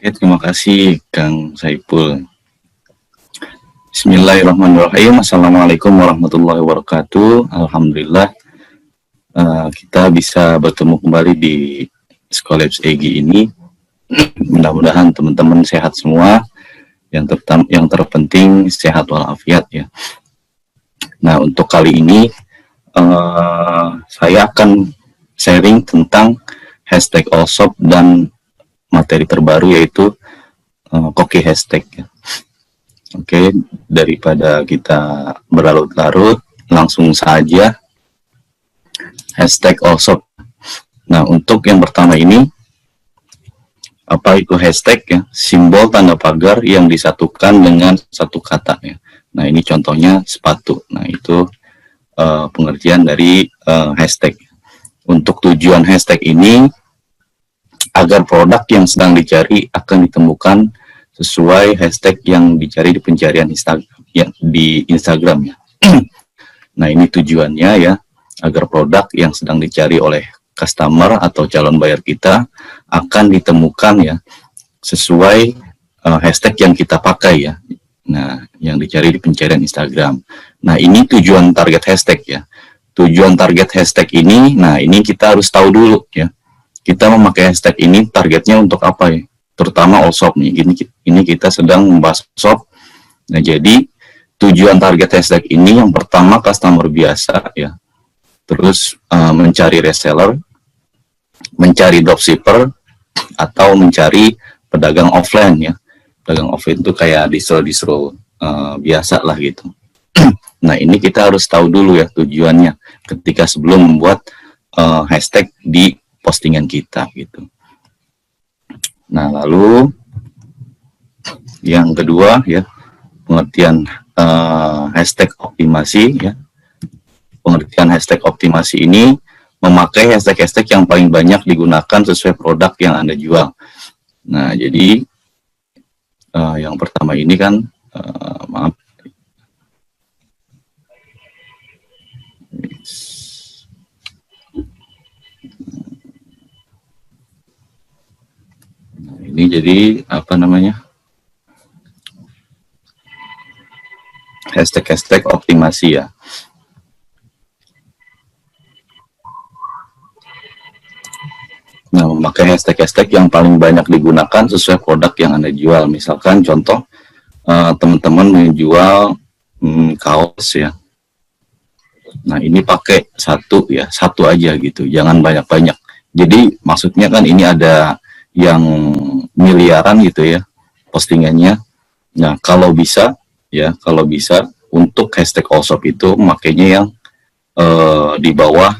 Oke, terima kasih Kang Saiful. Bismillahirrahmanirrahim. Assalamualaikum warahmatullahi wabarakatuh. Alhamdulillah kita bisa bertemu kembali di Scholarship EGI ini. Mudah-mudahan teman-teman sehat semua. Yang terpenting sehat walafiat ya. Nah, untuk kali ini saya akan sharing tentang hashtag Allshop dan materi terbaru yaitu Koki hashtag ya. Oke, daripada kita berlarut-larut, langsung saja hashtag Allshop. Nah, untuk yang pertama ini, apa itu hashtag ya? Simbol tanda pagar yang disatukan dengan satu kata ya. Nah, ini contohnya sepatu. Nah, itu pengertian dari hashtag. Untuk tujuan hashtag ini, agar produk yang sedang dicari akan ditemukan sesuai hashtag yang dicari di pencarian Instagram ya. Nah, ini tujuannya ya, agar produk yang sedang dicari oleh customer atau calon buyer kita akan ditemukan ya sesuai hashtag yang kita pakai ya. Nah, yang dicari di pencarian Instagram. Nah, ini tujuan target hashtag ya. Tujuan target hashtag ini, nah ini kita harus tahu dulu ya. Kita memakai hashtag ini targetnya untuk apa ya? Terutama Allshop nih, ini kita sedang membahas shop. Nah, jadi tujuan target hashtag ini yang pertama customer biasa ya, terus mencari reseller, mencari dropshipper, atau mencari pedagang offline ya. Pedagang offline itu kayak distro biasa lah gitu. Nah, ini kita harus tahu dulu ya tujuannya ketika sebelum membuat hashtag di postingan kita gitu. Nah, lalu yang kedua ya, pengertian hashtag optimasi ya. Pengertian hashtag optimasi ini memakai hashtag-hashtag yang paling banyak digunakan sesuai produk yang Anda jual. Nah, jadi yang pertama ini kan maaf. Ini jadi apa namanya, hashtag optimasi ya. Nah, memakai hashtag yang paling banyak digunakan sesuai produk yang Anda jual. Misalkan contoh teman-teman menjual kaos ya. Nah, ini pakai satu aja gitu, jangan banyak-banyak. Jadi maksudnya kan ini ada yang miliaran gitu ya postingannya. Nah, kalau bisa untuk hashtag Allshop itu makanya yang di bawah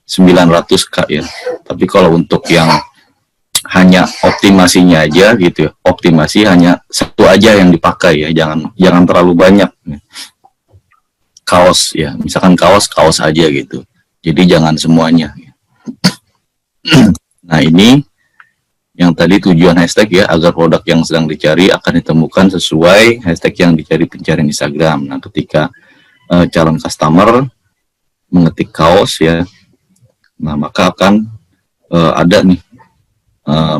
900k ya. Tapi kalau untuk yang hanya optimasinya aja gitu ya, optimasi hanya satu aja yang dipakai ya, jangan terlalu banyak. Kaos ya, misalkan kaos aja gitu. Jadi jangan semuanya. Nah, ini yang tadi tujuan hashtag ya, agar produk yang sedang dicari akan ditemukan sesuai hashtag yang dicari pencarian Instagram. Nah, ketika calon customer mengetik kaos ya, nah maka akan ada nih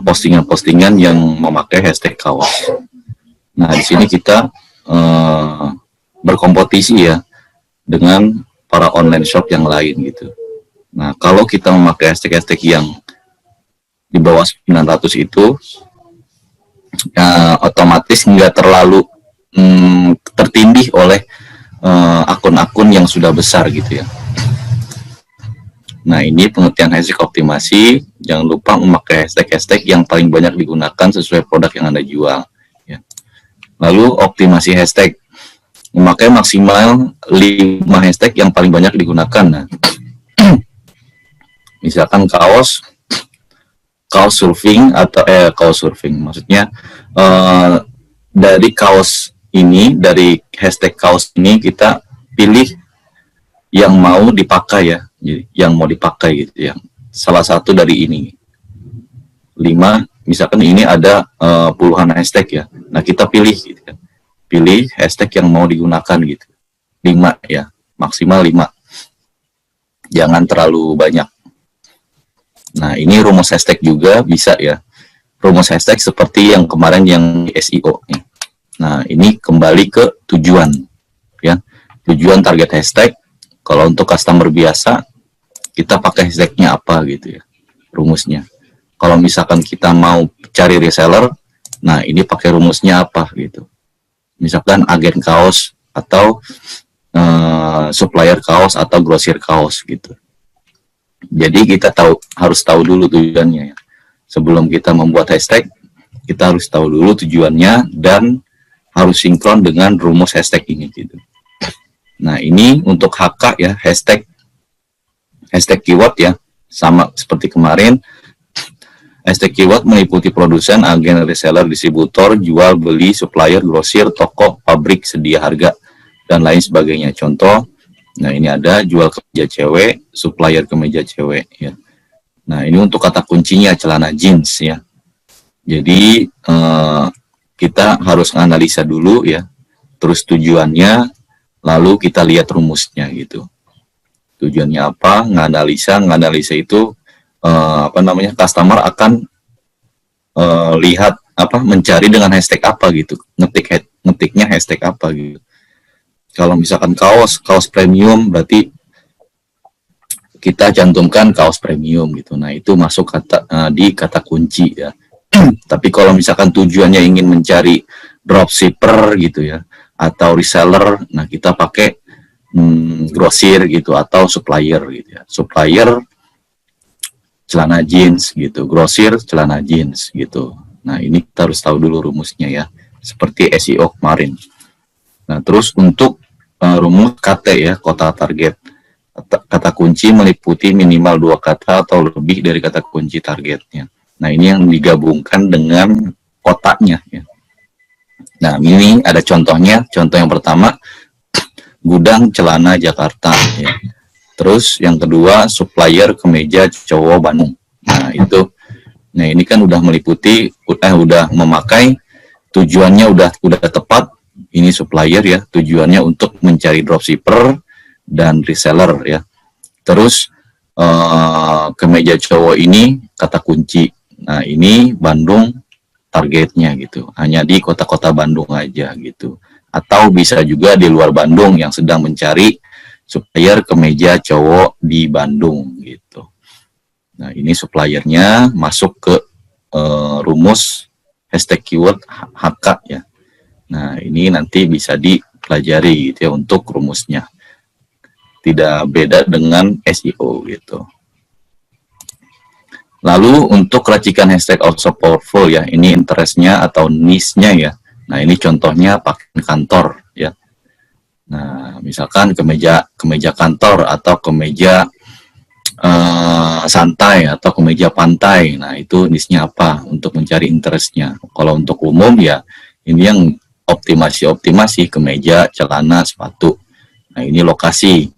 postingan-postingan yang memakai hashtag kaos. Nah, di sini kita berkompetisi ya dengan para online shop yang lain gitu. Nah, kalau kita memakai hashtag yang di bawah 900 itu otomatis nggak terlalu tertindih oleh akun-akun yang sudah besar gitu ya. Nah, ini pengertian hashtag optimasi. Jangan lupa memakai hashtag yang paling banyak digunakan sesuai produk yang Anda jual ya. Lalu optimasi hashtag, memakai maksimal 5 hashtag yang paling banyak digunakan. Nah, misalkan kaos surfing atau kaos surfing, maksudnya dari kaos ini, dari hashtag kaos ini kita pilih yang mau dipakai ya, yang mau dipakai gitu ya, salah satu dari ini 5, misalkan ini ada puluhan hashtag ya. Nah, kita pilih gitu kan, pilih hashtag yang mau digunakan gitu, 5 ya, maksimal 5, jangan terlalu banyak. Nah, ini rumus hashtag juga bisa ya. rumus hashtag seperti yang kemarin yang SEO. Nah, ini kembali ke tujuan, ya. Tujuan target hashtag. Kalau untuk customer biasa, kita pakai hashtagnya apa gitu ya, rumusnya. Kalau misalkan kita mau cari reseller, nah ini pakai rumusnya apa gitu. Misalkan agen kaos atau supplier kaos atau grosir kaos gitu. Jadi kita harus tahu dulu tujuannya ya. Sebelum kita membuat hashtag, kita harus tahu dulu tujuannya dan harus sinkron dengan rumus hashtag ini gitu. Nah, ini untuk HK ya, hashtag keyword ya, sama seperti kemarin. Hashtag keyword meliputi produsen, agen, reseller, distributor, jual, beli, supplier, grosir, toko, pabrik, sedia harga, dan lain sebagainya. Contoh, nah ini ada jual kemeja cewek, supplier kemeja cewek ya. Nah, ini untuk kata kuncinya celana jeans ya. Jadi kita harus analisa dulu ya, terus tujuannya, lalu kita lihat rumusnya gitu. Tujuannya apa? Nganalisa itu customer akan lihat mencari dengan hashtag apa gitu, ngetiknya hashtag apa gitu. Kalau misalkan kaos premium, berarti kita cantumkan kaos premium gitu. Nah, itu masuk di kata kunci ya. Tapi kalau misalkan tujuannya ingin mencari dropshipper gitu ya, atau reseller, nah kita pakai grosir gitu atau supplier gitu ya. Supplier celana jeans gitu, grosir celana jeans gitu. Nah, ini kita harus tahu dulu rumusnya ya, seperti SEO kemarin. Nah, terus untuk rumus KT ya, kota target. Kata kunci meliputi minimal 2 kata atau lebih dari kata kunci targetnya. Nah, ini yang digabungkan dengan kotanya ya. Nah, ini ada contohnya. Contoh yang pertama, gudang celana Jakarta ya. Terus yang kedua, supplier kemeja cowok Bandung. Nah, itu. Nah, ini kan udah meliputi, udah memakai, tujuannya udah tepat. Ini supplier ya, tujuannya untuk mencari dropshipper dan reseller ya. Terus kemeja cowok ini kata kunci. Nah, ini Bandung targetnya gitu. Hanya di kota-kota Bandung aja gitu. Atau bisa juga di luar Bandung yang sedang mencari supplier kemeja cowok di Bandung gitu. Nah, ini suppliernya masuk ke rumus hashtag keyword HK ya. Nah, ini nanti bisa dipelajari gitu ya untuk rumusnya. Tidak beda dengan SEO gitu. Lalu untuk racikan hashtag also powerful ya, ini interestnya atau niche-nya ya. Nah, ini contohnya pakaian kantor ya. Nah, misalkan kemeja kantor atau kemeja santai atau kemeja pantai. Nah, itu niche-nya apa untuk mencari interestnya. Kalau untuk umum ya, ini yang optimasi kemeja, celana, sepatu. Nah, ini lokasi.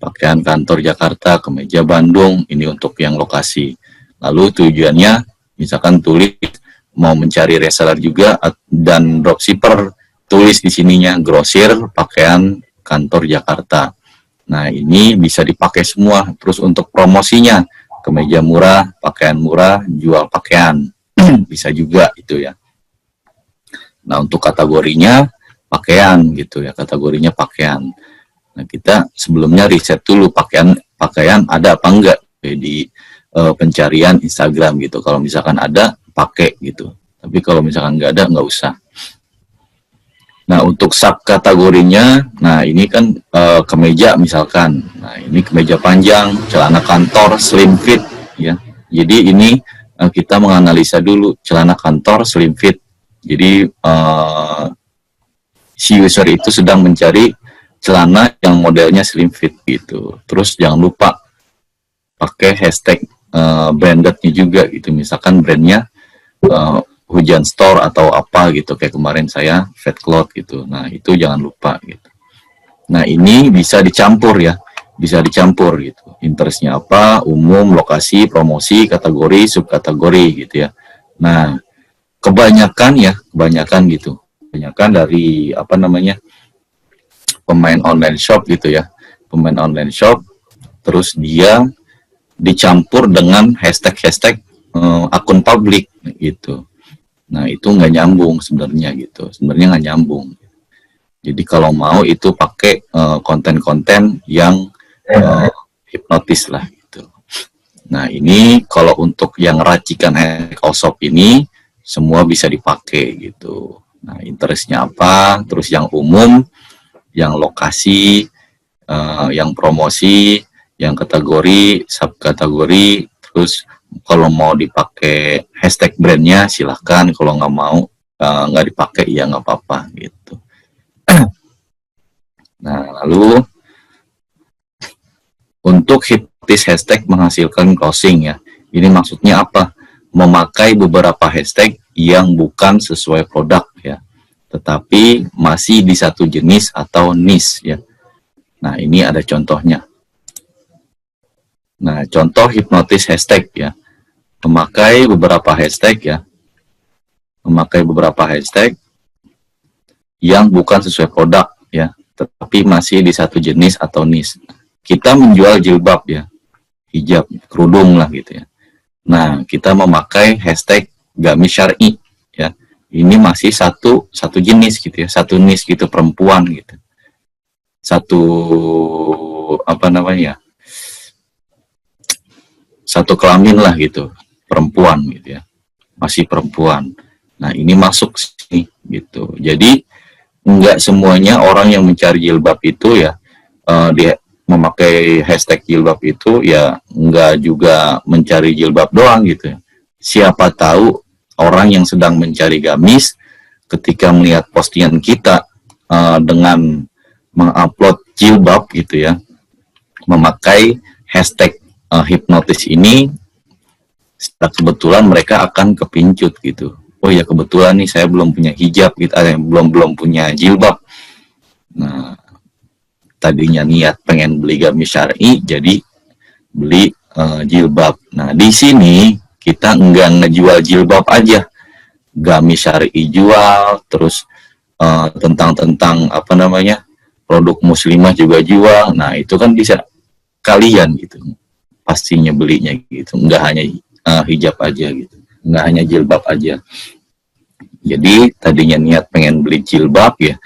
Pakaian kantor Jakarta, kemeja Bandung, ini untuk yang lokasi. Lalu tujuannya, misalkan tulis mau mencari reseller juga dan dropshipper, tulis di sininya grosir pakaian kantor Jakarta. Nah, ini bisa dipakai semua. Terus untuk promosinya, kemeja murah, pakaian murah, jual pakaian. Bisa juga itu ya. Nah, untuk kategorinya pakaian gitu ya, kategorinya pakaian. Nah, kita sebelumnya riset dulu pakaian ada apa enggak di pencarian Instagram gitu. Kalau misalkan ada, pakai gitu. Tapi kalau misalkan enggak ada, enggak usah. Nah, untuk subkategorinya, nah ini kan kemeja misalkan. Nah, ini kemeja panjang, celana kantor, slim fit ya. Jadi ini kita menganalisa dulu celana kantor slim fit. Jadi si user itu sedang mencari celana yang modelnya slim fit gitu. Terus jangan lupa pakai hashtag brandednya juga gitu. Misalkan brandnya Hujan Store atau apa gitu, kayak kemarin saya Fat Cloth gitu. Nah, itu jangan lupa gitu. Nah, ini bisa dicampur ya, bisa dicampur gitu. Interestnya apa, umum, lokasi, promosi, kategori, subkategori gitu ya. Nah, kebanyakan gitu. Kebanyakan dari pemain online shop gitu ya, pemain online shop, terus dia dicampur dengan hashtag akun publik gitu. Nah itu nggak nyambung sebenarnya gitu, sebenarnya nggak nyambung. Jadi kalau mau itu pakai konten-konten yang hipnotis lah gitu. Nah ini kalau untuk yang racikan Osop ini semua bisa dipakai gitu. Nah interestnya apa, terus yang umum, yang lokasi, yang promosi, yang kategori, subkategori, terus kalau mau dipakai hashtag brandnya silahkan, kalau nggak mau nggak dipakai ya nggak apa-apa gitu. Nah lalu untuk hipnotis hashtag menghasilkan closing ya, ini maksudnya apa? Memakai beberapa hashtag yang bukan sesuai produk ya, tetapi masih di satu jenis atau niche ya. Nah ini ada contohnya. Nah contoh hipnotis hashtag ya, memakai beberapa hashtag ya, memakai beberapa hashtag yang bukan sesuai produk ya, tetapi masih di satu jenis atau niche. Kita menjual jilbab ya, hijab, kerudung lah gitu ya. Nah, kita memakai hashtag gamis syar'i ya. Ini masih satu jenis gitu ya, satu niche gitu, perempuan gitu. Satu apa namanya? Satu kelamin lah gitu, perempuan gitu ya. Masih perempuan. Nah, ini masuk sini gitu. Jadi enggak semuanya orang yang mencari jilbab itu ya dia memakai hashtag jilbab itu ya enggak juga mencari jilbab doang gitu. Siapa tahu orang yang sedang mencari gamis ketika melihat postingan kita dengan mengupload jilbab gitu ya, memakai hashtag hipnotis ini, secara kebetulan mereka akan kepincut gitu. Oh ya kebetulan nih saya belum punya hijab gitu, belum punya jilbab. Nah tadinya niat pengen beli gamis syar'i, jadi beli jilbab. Nah di sini kita enggak ngejual jilbab aja, gamis syar'i jual, terus tentang apa namanya produk muslimah juga jual. Nah itu kan bisa kalian gitu pastinya belinya gitu, enggak hanya hijab aja gitu, enggak hanya jilbab aja. Jadi tadinya niat pengen beli jilbab ya,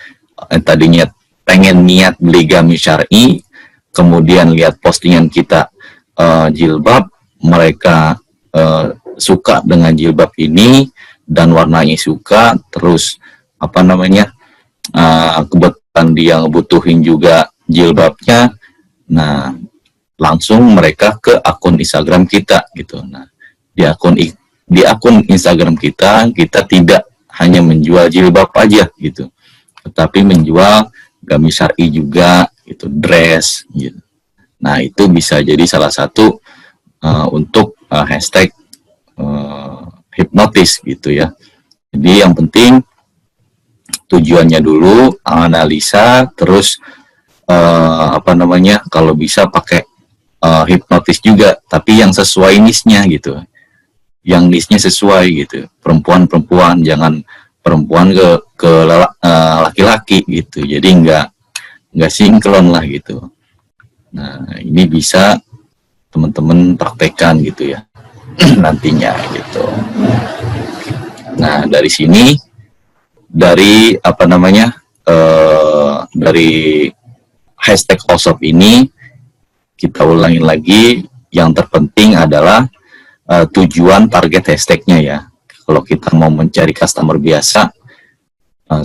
tadinya pengen niat beli gamis syar'i, kemudian lihat postingan kita jilbab, mereka suka dengan jilbab ini dan warnanya suka, terus apa namanya kebetulan dia ngebutuhin juga jilbabnya. Nah langsung mereka ke akun Instagram kita gitu. Nah di akun Instagram kita tidak hanya menjual jilbab aja gitu, tetapi menjual gamis syar'i juga gitu, dress gitu. Nah itu bisa jadi salah satu untuk hashtag hipnotis gitu ya. Jadi yang penting tujuannya dulu analisa, terus apa namanya kalau bisa pakai hipnotis juga, tapi yang sesuai niche-nya gitu, yang niche-nya sesuai gitu, perempuan jangan perempuan ke laki-laki gitu, jadi nggak sinkron lah gitu. Nah ini bisa teman-teman praktekkan gitu ya nantinya gitu. Nah dari sini, dari apa namanya dari hashtag Osop ini kita ulangi lagi, yang terpenting adalah tujuan target hashtagnya ya. Kalau kita mau mencari customer biasa,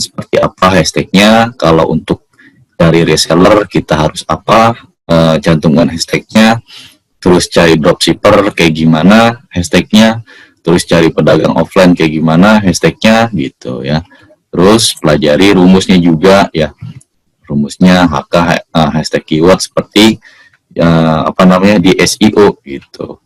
seperti apa hashtagnya. Kalau untuk dari reseller kita harus apa, cantumkan hashtagnya. Terus cari dropshipper kayak gimana hashtagnya. Terus cari pedagang offline kayak gimana hashtagnya gitu ya. Terus pelajari rumusnya juga ya. Rumusnya HK hashtag keyword seperti apa namanya di SEO gitu.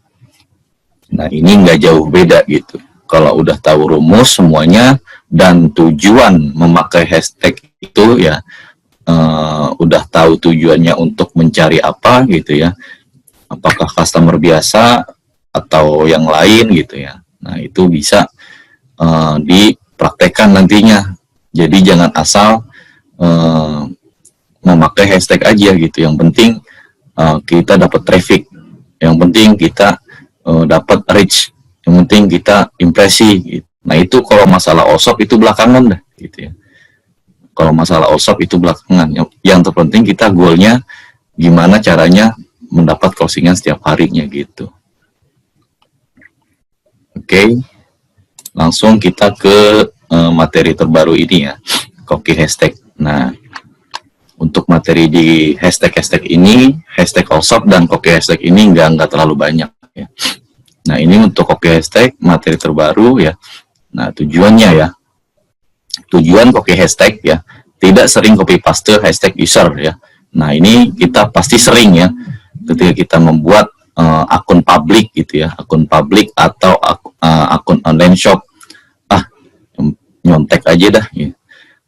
Nah ini nggak jauh beda gitu. Kalau udah tahu rumus semuanya dan tujuan memakai hashtag itu ya, udah tahu tujuannya untuk mencari apa gitu ya, apakah customer biasa atau yang lain gitu ya. Nah itu bisa dipraktekkan nantinya. Jadi jangan asal memakai hashtag aja gitu. Yang penting kita dapat traffic, yang penting kita dapat reach yang penting kita impresi gitu. Nah itu kalau masalah OSOP itu belakangan dah gitu ya. Kalau masalah OSOP itu belakangan. Yang terpenting kita goalnya gimana caranya mendapat closingan setiap harinya gitu. Oke, langsung kita ke materi terbaru ini ya, Koki hashtag. Nah, untuk materi di hashtag ini, hashtag OSOP dan Koki hashtag ini nggak terlalu banyak ya. Nah, ini untuk Koki hashtag materi terbaru ya. Nah, tujuannya ya, tujuan Koki hashtag ya, tidak sering copy paste hashtag user ya. Nah, ini kita pasti sering ya, ketika kita membuat akun publik gitu ya, akun publik atau akun online shop. Nyontek aja dah ya.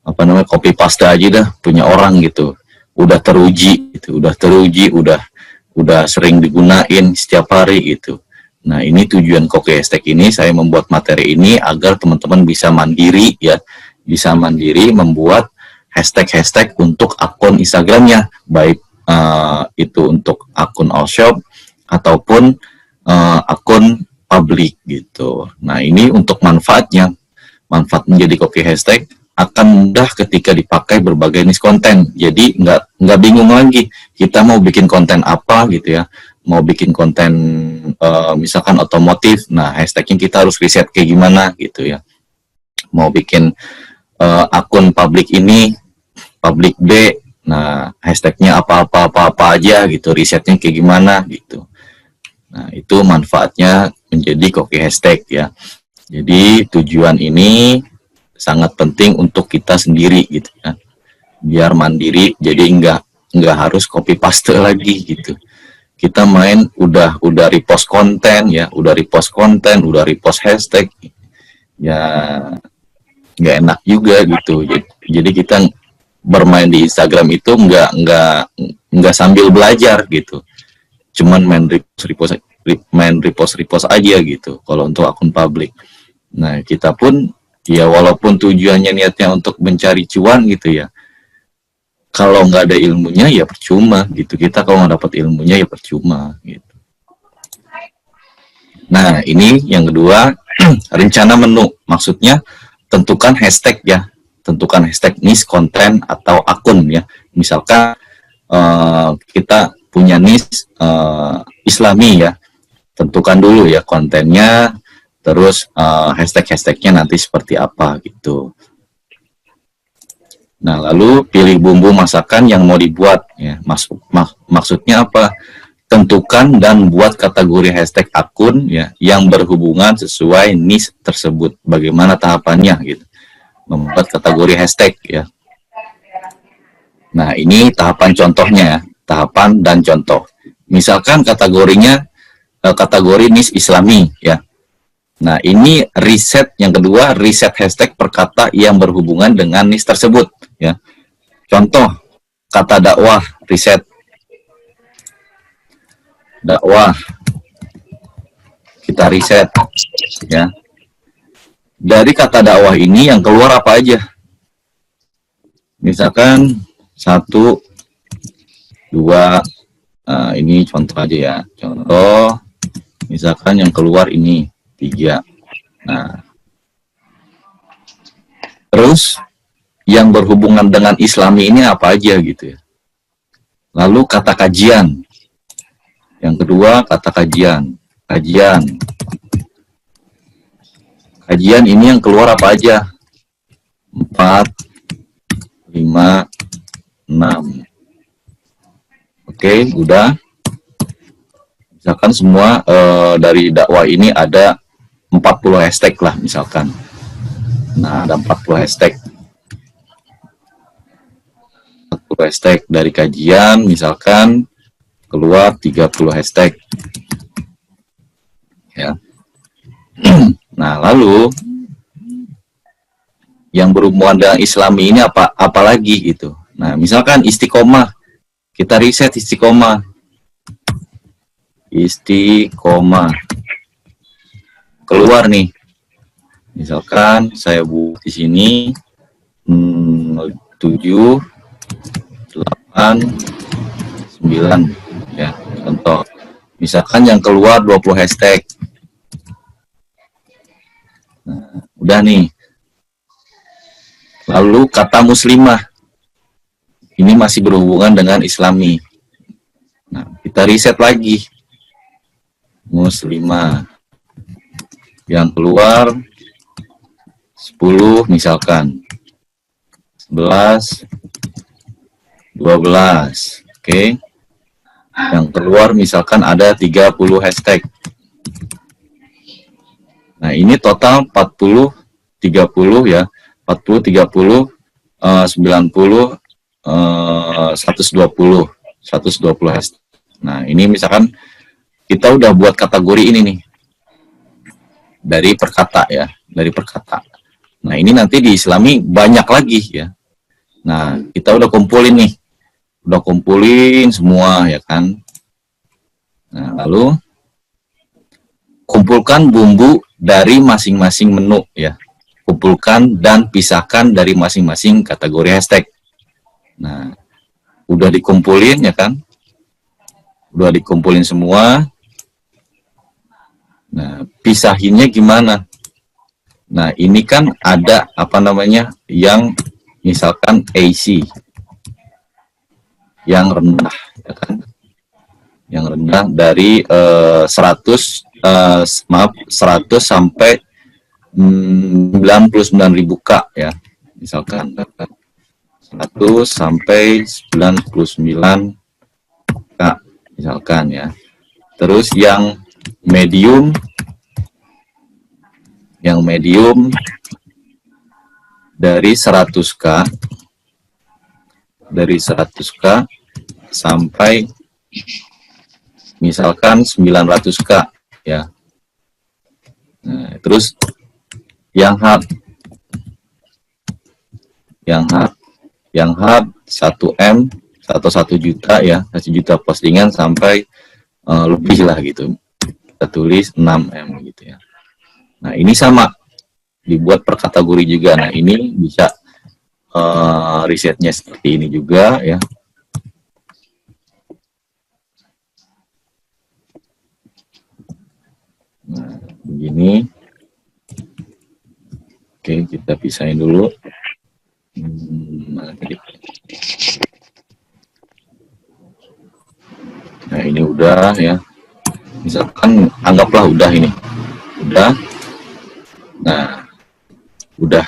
Apa namanya, copy paste aja dah punya orang gitu. Udah teruji gitu, udah sering digunain setiap hari gitu. Nah, ini tujuan Koki hashtag ini, saya membuat materi ini agar teman-teman bisa mandiri ya, bisa mandiri membuat hashtag untuk akun Instagramnya, baik itu untuk akun all shop ataupun akun publik gitu. Nah, ini untuk manfaat menjadi Koki hashtag akan mudah ketika dipakai berbagai niche konten. Jadi nggak bingung lagi kita mau bikin konten apa gitu ya, mau bikin konten misalkan otomotif. Nah, hashtagnya kita harus riset kayak gimana gitu ya. Mau bikin akun publik ini, publik B, nah hashtagnya apa aja gitu, risetnya kayak gimana gitu. Nah, itu manfaatnya menjadi Koki hashtag ya. Jadi tujuan ini sangat penting untuk kita sendiri gitu kan, biar mandiri. Jadi nggak harus copy paste lagi gitu. Kita main udah repost konten ya, udah repost hashtag ya, nggak enak juga gitu. Jadi kita bermain di Instagram itu nggak sambil belajar gitu, cuman main repost aja gitu kalau untuk akun publik. Nah, kita pun ya walaupun tujuannya niatnya untuk mencari cuan gitu ya, kalau nggak ada ilmunya ya percuma gitu. Kita kalau nggak dapat ilmunya ya percuma gitu. Nah, ini yang kedua, rencana menu. Maksudnya tentukan hashtag ya, tentukan hashtag niche konten atau akun ya. Misalkan kita punya niche Islami ya, tentukan dulu ya kontennya, terus hashtagnya nanti seperti apa gitu. Nah, lalu pilih bumbu masakan yang mau dibuat ya. Maksudnya apa? Tentukan dan buat kategori hashtag akun ya yang berhubungan sesuai niche tersebut. Bagaimana tahapannya gitu, membuat kategori hashtag ya. Nah, ini tahapan contohnya ya, tahapan dan contoh. Misalkan kategorinya kategori niche Islami ya. Nah, ini riset yang kedua, riset hashtag per kata yang berhubungan dengan niche tersebut ya. Contoh, kata dakwah, riset dakwah, kita riset ya. Dari kata dakwah ini yang keluar apa aja? Misalkan 1, 2, ini contoh aja ya. Contoh, misalkan yang keluar ini 3. Nah, terus yang berhubungan dengan Islami ini apa aja gitu ya. Lalu kata kajian. Yang kedua kata kajian. Kajian ini yang keluar apa aja? 4, 5, 6. Oke, udah. Misalkan semua dari dakwah ini ada 40 hashtag lah misalkan. Nah, ada 40 hashtag. 40 hashtag dari kajian misalkan keluar 30 hashtag. Ya. Nah, lalu yang berhubungan dengan Islami ini apa lagi gitu. Nah, misalkan istiqomah. Kita riset istiqomah. Keluar nih. Misalkan saya buat di sini 7, 8, 9 ya, contoh. Misalkan yang keluar 20 hashtag. udah nih. Lalu kata muslimah, ini masih berhubungan dengan islami. Nah, kita riset lagi. Muslimah. Yang keluar 10 misalkan. 11, 12. Oke. Yang keluar misalkan ada 30 hashtag. Nah, ini total 40, 30 ya. 40, 30, 90, 120 hashtag. Nah, ini misalkan kita udah buat kategori ini nih. Dari perkata ya, dari perkata. Nah, ini nanti di Islami banyak lagi ya. Nah, kita udah kumpulin nih. Udah kumpulin semua ya kan. Nah, lalu kumpulkan bumbu dari masing-masing menu ya. Kumpulkan dan pisahkan dari masing-masing kategori hashtag. Nah, udah dikumpulin ya kan. Udah dikumpulin semua. Nah, pisahinnya gimana? Nah, ini kan ada apa namanya yang misalkan AC yang rendah ya kan. Yang rendah dari 100 sampai 99.000 K ya. Misalkan 100 sampai 99 K misalkan ya. Terus yang medium dari 100K sampai misalkan 900K ya. Nah, terus yang hard 1M atau 1 juta ya, 1 juta postingan sampai lebih lah gitu. Kita tulis 6M gitu ya. Nah, ini sama dibuat per kategori juga. Nah, ini bisa risetnya seperti ini juga ya. Nah, begini. Oke, kita pisahin dulu. Nah, ini udah ya. Misalkan anggaplah udah ini. Udah. Nah, udah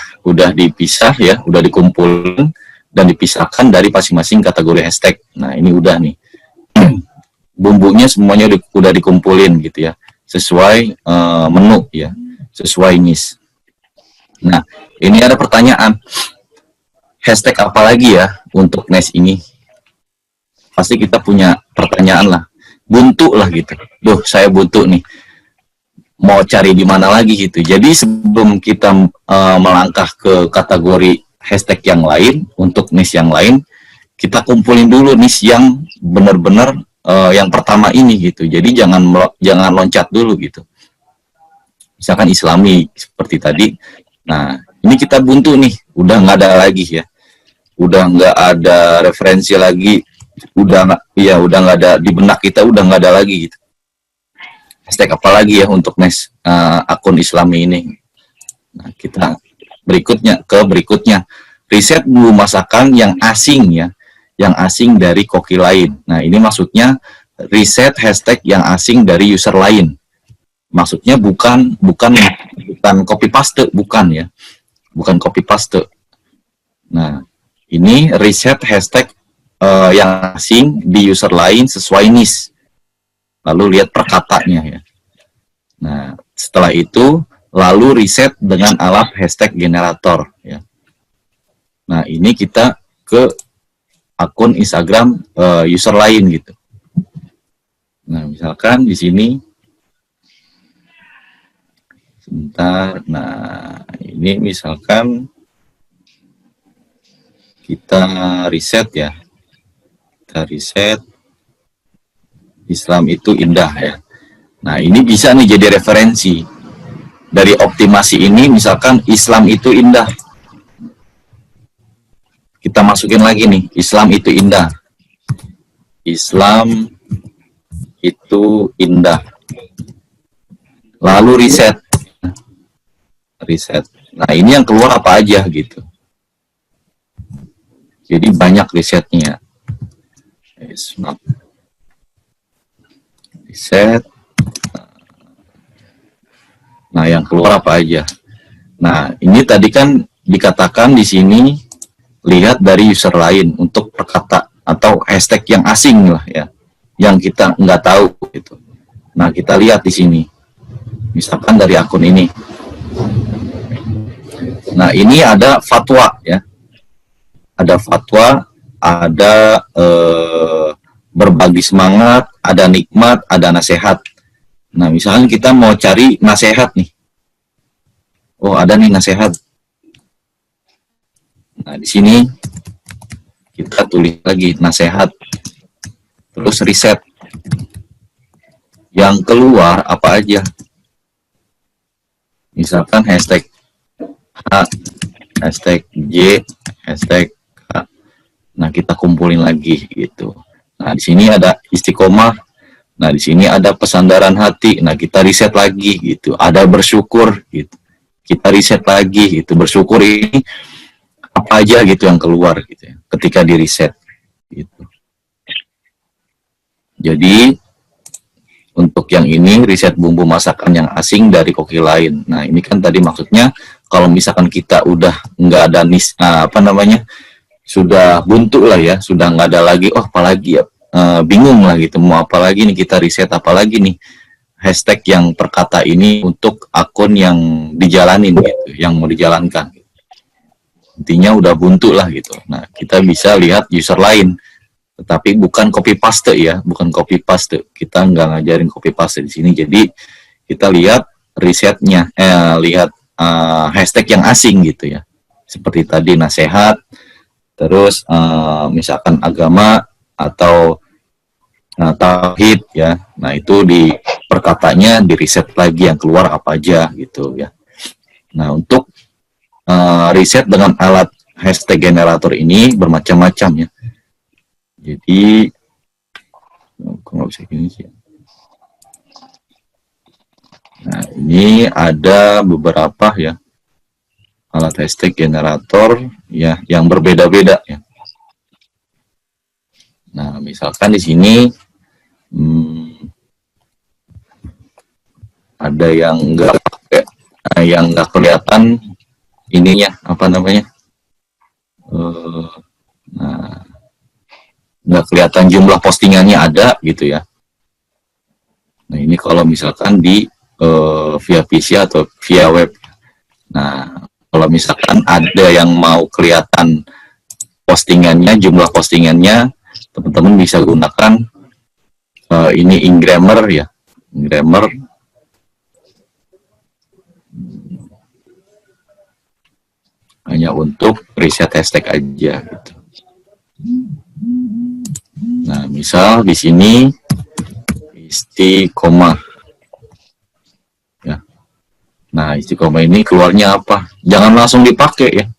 dipisah ya, udah dikumpulin dan dipisahkan dari masing-masing kategori hashtag. Nah, ini udah nih. Bumbunya semuanya udah dikumpulin gitu ya. Sesuai menu ya, sesuai niche. Nah, ini ada pertanyaan. Hashtag apa lagi ya untuk niche ini? Pasti kita punya pertanyaan lah. Buntu lah gitu. Duh, saya buntu nih. Mau cari di mana lagi gitu. Jadi sebelum kita melangkah ke kategori hashtag yang lain, untuk niche yang lain, kita kumpulin dulu niche yang benar-benar yang pertama ini gitu. Jadi jangan loncat dulu gitu. Misalkan Islami seperti tadi. Nah, ini kita buntu nih, udah nggak ada lagi ya. Udah nggak ada referensi lagi. Udah nggak ada di benak kita, udah nggak ada lagi gitu. Hashtag apa lagi ya untuk niche akun Islami ini. Nah, kita berikutnya riset bumbu masakan yang asing ya, yang asing dari koki lain. Nah, ini maksudnya riset hashtag yang asing dari user lain. Maksudnya bukan copy paste, bukan ya, bukan copy paste. Nah, ini riset hashtag yang asing di user lain sesuai niche. Lalu lihat perkatanya ya. Nah, setelah itu lalu riset dengan alat hashtag generator ya. Nah, ini kita ke akun Instagram user lain gitu. Nah, misalkan di sini sebentar. Nah, ini misalkan kita riset ya. Kita riset Islam itu indah ya. Nah, ini bisa nih jadi referensi. Dari optimasi ini misalkan Islam itu indah. Kita masukin lagi nih, Islam itu indah. Islam itu indah. Lalu riset. Nah, ini yang keluar apa aja gitu. Jadi banyak risetnya. Riset. Nah, yang keluar apa aja. Nah, ini tadi kan dikatakan di sini lihat dari user lain untuk perkata atau hashtag yang asing lah ya, yang kita nggak tahu gitu. Nah, kita lihat di sini, misalkan dari akun ini. Nah, ini ada fatwa ya, ada fatwa, ada berbagi semangat, ada nikmat, ada nasihat. Nah, misalkan kita mau cari nasihat nih, oh ada nih nasihat. Nah, di sini kita tulis lagi nasihat, terus riset. Yang keluar apa aja? Misalkan hashtag H, hashtag J, hashtag K. Nah, kita kumpulin lagi gitu. Nah, di sini ada istiqomah. Nah, di sini ada pesandaran hati. Nah, kita riset lagi gitu. Ada bersyukur gitu. Kita riset lagi gitu. Bersyukur ini apa aja gitu yang keluar gitu ya, ketika di riset gitu. Jadi untuk yang ini riset bumbu masakan yang asing dari koki lain. Nah, ini kan tadi maksudnya kalau misalkan kita udah nggak ada apa namanya, sudah buntu lah ya, sudah nggak ada lagi, oh apalagi ya, bingung lah gitu, mau apa lagi nih kita riset, apalagi nih hashtag yang perkata ini untuk akun yang dijalanin gitu, yang mau dijalankan. Intinya udah buntu lah gitu. Nah, kita bisa lihat user lain, tetapi bukan copy paste ya, bukan copy paste. Kita nggak ngajarin copy paste di sini. Jadi kita lihat risetnya, lihat hashtag yang asing gitu ya. Seperti tadi nasihat, terus misalkan agama atau tauhid ya. Nah, itu di perkatanya di riset lagi yang keluar apa aja gitu ya. Nah, untuk riset dengan alat hashtag generator ini bermacam-macam ya. Jadi nggak bisa gini sih. Nah, ini ada beberapa ya alat hashtag generator ya yang berbeda-beda ya. Nah, misalkan di sini ada yang nggak kelihatan ininya apa namanya, nah nggak kelihatan jumlah postingannya ada gitu ya. Nah, ini kalau misalkan di via PC atau via web. Nah, kalau misalkan ada yang mau kelihatan postingannya, jumlah postingannya, teman-teman bisa gunakan ini Ingrammer ya, Ingrammer. Hanya untuk riset hashtag aja gitu. Nah, misal di sini istiqomah. Ya. Nah, istiqomah ini keluarnya apa? Jangan langsung dipakai ya.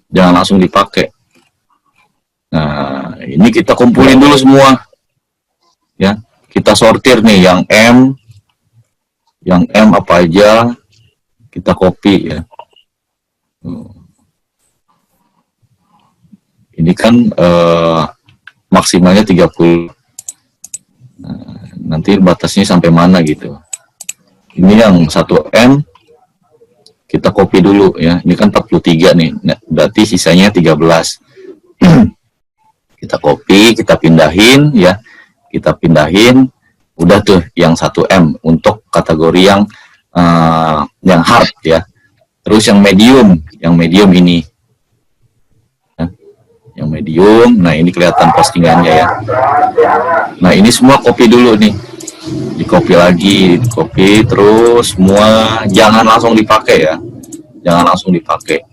Jangan langsung dipakai. Nah, ini kita kumpulin dulu semua. Ya, kita sortir nih yang M apa aja, kita copy ya. Ini kan maksimalnya 30. Nah, nanti batasnya sampai mana gitu. Ini yang 1M kita copy dulu ya. Ini kan 43 nih. Nah, berarti sisanya 13. Kita copy, kita pindahin ya. Kita pindahin, udah tuh yang 1M untuk kategori yang hard ya. Terus yang medium ini. Yang medium, nah ini kelihatan postingannya ya. Nah, ini semua copy dulu nih. Di copy lagi, di copy terus semua, jangan langsung dipakai ya. Jangan langsung dipakai.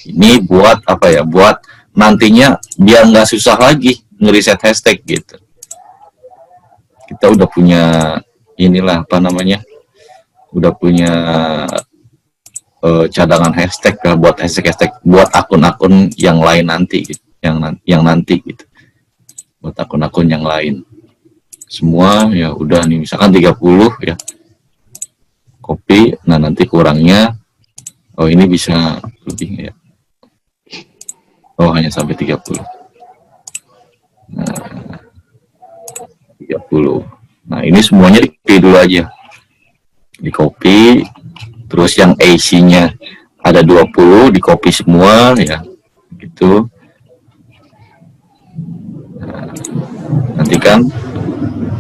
Ini buat apa ya? Buat nantinya biar nggak susah lagi ngeriset hashtag gitu. Kita udah punya inilah apa namanya? Udah punya cadangan hashtag ya, buat hashtag buat akun-akun yang lain nanti gitu. yang nanti gitu, buat akun-akun yang lain semua ya. Udah nih misalkan 30 ya, copy. Nah, nanti kurangnya Oh, ini bisa lebih ya. Oh, hanya sampai 30. Nah, 30. Nah, ini semuanya di copy dulu aja. Di copy, terus yang AC-nya ada 20, di copy semua ya. Gitu. Nah, nanti kan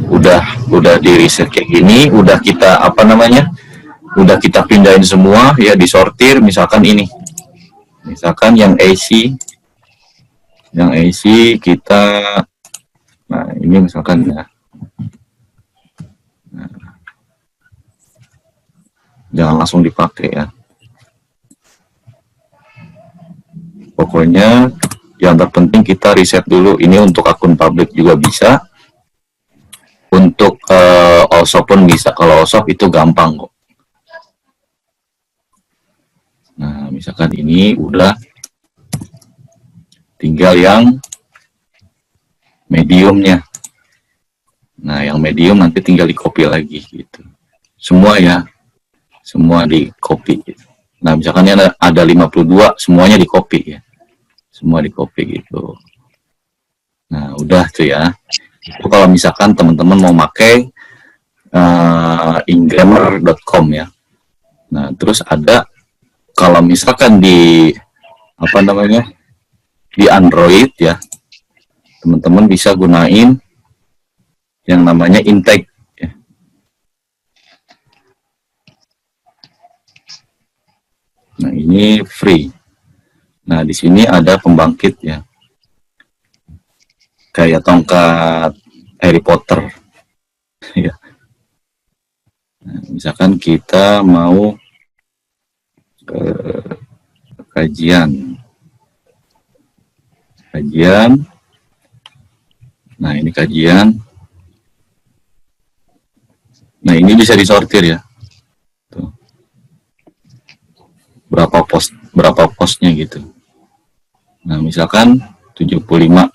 udah di reset kayak gini, udah kita apa namanya? Udah kita pindahin semua ya, disortir misalkan ini. Misalkan yang AC kita, nah ini misalkan ya, nah, jangan langsung dipakai ya. Pokoknya yang terpenting kita riset dulu. Ini untuk akun publik juga bisa, untuk OSOP pun bisa. Kalau OSOP itu gampang kok. Nah misalkan ini udah, tinggal yang mediumnya. Nah, yang medium nanti tinggal di copy lagi gitu. Semua ya, semua di copy gitu. Nah, misalkan ada 52, semuanya di copy ya. Semua di copy gitu. Nah, udah tuh ya. Itu kalau misalkan teman-teman mau pakai ingrammer.com ya. Nah, terus ada kalau misalkan di apa namanya? Di Android ya. Teman-teman bisa gunain yang namanya Intake ya. Nah, ini free. Nah, di sini ada pembangkit ya. Kayak tongkat Harry Potter. Ya. Nah, misalkan kita mau kajian. Nah, ini kajian. Nah, ini bisa disortir ya. Tuh. Berapa posnya gitu. Nah, misalkan 75.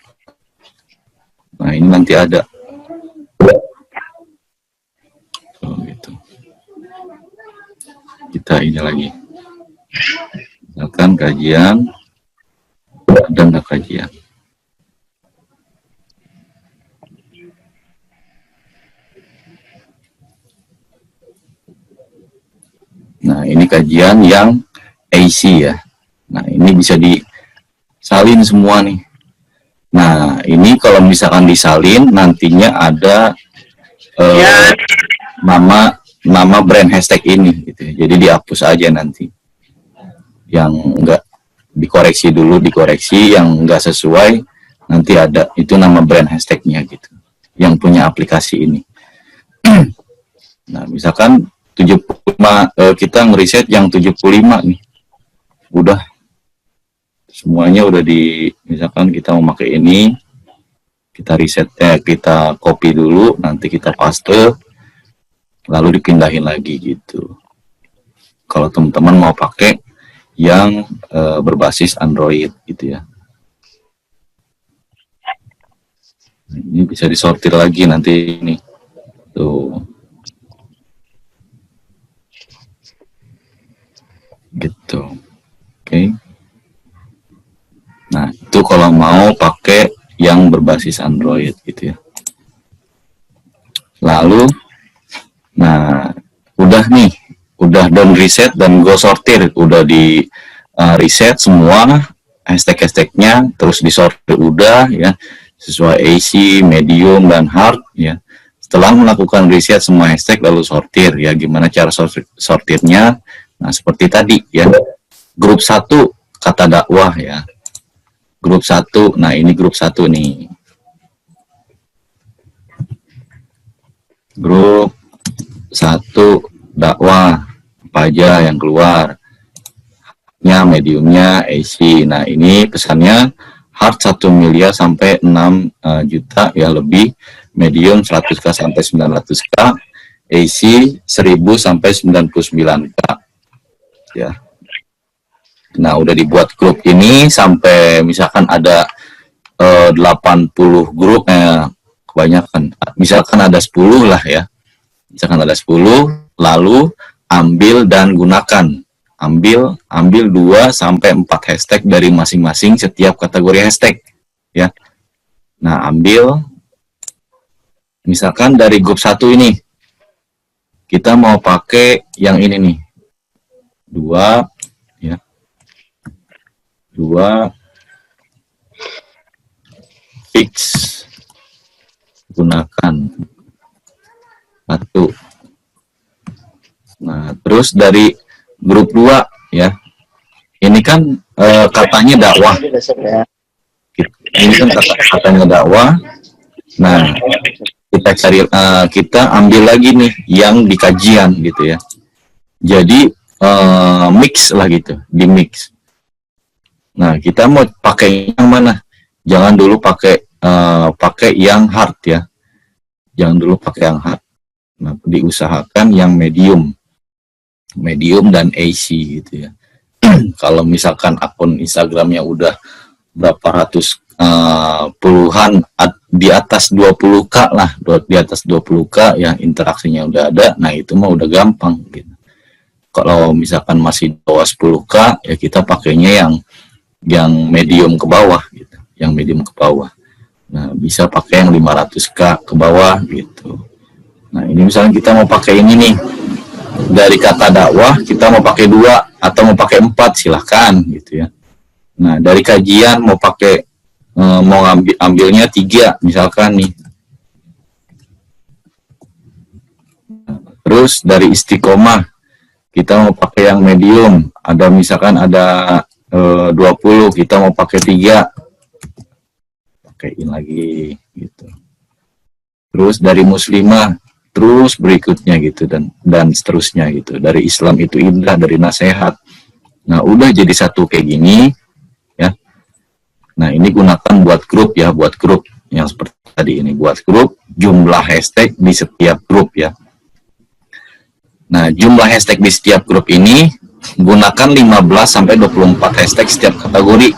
Nah, ini nanti ada. Tuh, gitu. Kita ini lagi. Misalkan kajian, dan kajian. Nah, ini kajian yang AC ya. Nah, ini bisa disalin semua nih. Nah, ini kalau misalkan disalin, nantinya ada nama brand hashtag ini gitu. Jadi dihapus aja nanti. Yang enggak dikoreksi dulu, yang enggak sesuai, nanti ada itu nama brand hashtagnya gitu. Yang punya aplikasi ini. Nah, misalkan 75, kita ngeriset yang 75 nih. Udah semuanya udah misalkan kita mau pakai ini, kita risetnya, kita copy dulu, nanti kita paste, lalu dipindahin lagi gitu. Kalau teman-teman mau pakai yang berbasis Android gitu ya. Ini bisa disortir lagi nanti ini. Tuh. Gitu. Oke. Nah, itu kalau mau pakai yang berbasis Android gitu ya. Lalu, nah, udah nih, udah done reset dan go sortir, udah di reset semua hashtag-hashtagnya, terus disortir udah ya, sesuai AC, medium, dan hard ya. Setelah melakukan reset semua hashtag lalu sortir ya, gimana cara sortirnya? Nah, seperti tadi ya, grup 1 kata dakwah ya, grup 1, nah ini grup 1 nih, grup 1 dakwah, apa aja yang keluar, mediumnya AC. Nah, ini pesannya hard 1 miliar sampai 6 juta ya lebih, medium 100k sampai 900k, AC 1000 sampai 99k ya. Nah, udah dibuat grup ini sampai misalkan ada 80 grup, kebanyakan. Misalkan ada 10 lah ya. Misalkan ada 10, lalu ambil dan gunakan. ambil 2 sampai 4 hashtag dari masing-masing setiap kategori hashtag ya. Nah, ambil misalkan dari grup 1 ini kita mau pakai yang ini nih. 2 ya. 2 fix gunakan 1. Nah, terus dari grup 2 ya. Ini kan katanya dakwah. Ini kan katanya dakwah. Nah, kita cari kita ambil lagi nih yang di kajian gitu ya. Jadi mix lah gitu, di mix. Nah, kita mau pakai yang mana? Jangan dulu pakai yang hard ya. Jangan dulu pakai yang hard. Nah, diusahakan yang medium dan AC gitu ya. Kalau misalkan akun Instagramnya udah berapa ratus puluhan di atas 20k lah, di atas 20k ya, interaksinya udah ada, nah itu mah udah gampang gitu. Kalau misalkan masih di bawah 10k ya kita pakainya yang medium ke bawah gitu, yang medium ke bawah. Nah, bisa pakai yang 500k ke bawah gitu. Nah, ini misalnya kita mau pakai ini nih, dari kata dakwah kita mau pakai 2 atau mau pakai 4 silahkan gitu ya. Nah, dari kajian mau pakai mau ambilnya 3 misalkan nih. Terus dari istiqomah kita mau pakai yang medium, ada misalkan ada 20, kita mau pakai 3, pakaiin lagi gitu. Terus dari muslimah, terus berikutnya gitu, dan seterusnya gitu. Dari Islam itu indah, dari nasihat. Nah, udah jadi satu kayak gini ya. Nah, ini gunakan buat grup ya, buat grup yang seperti tadi ini, buat grup, jumlah hashtag di setiap grup ya. Nah, jumlah hashtag di setiap grup ini gunakan 15 sampai 24 hashtag setiap kategori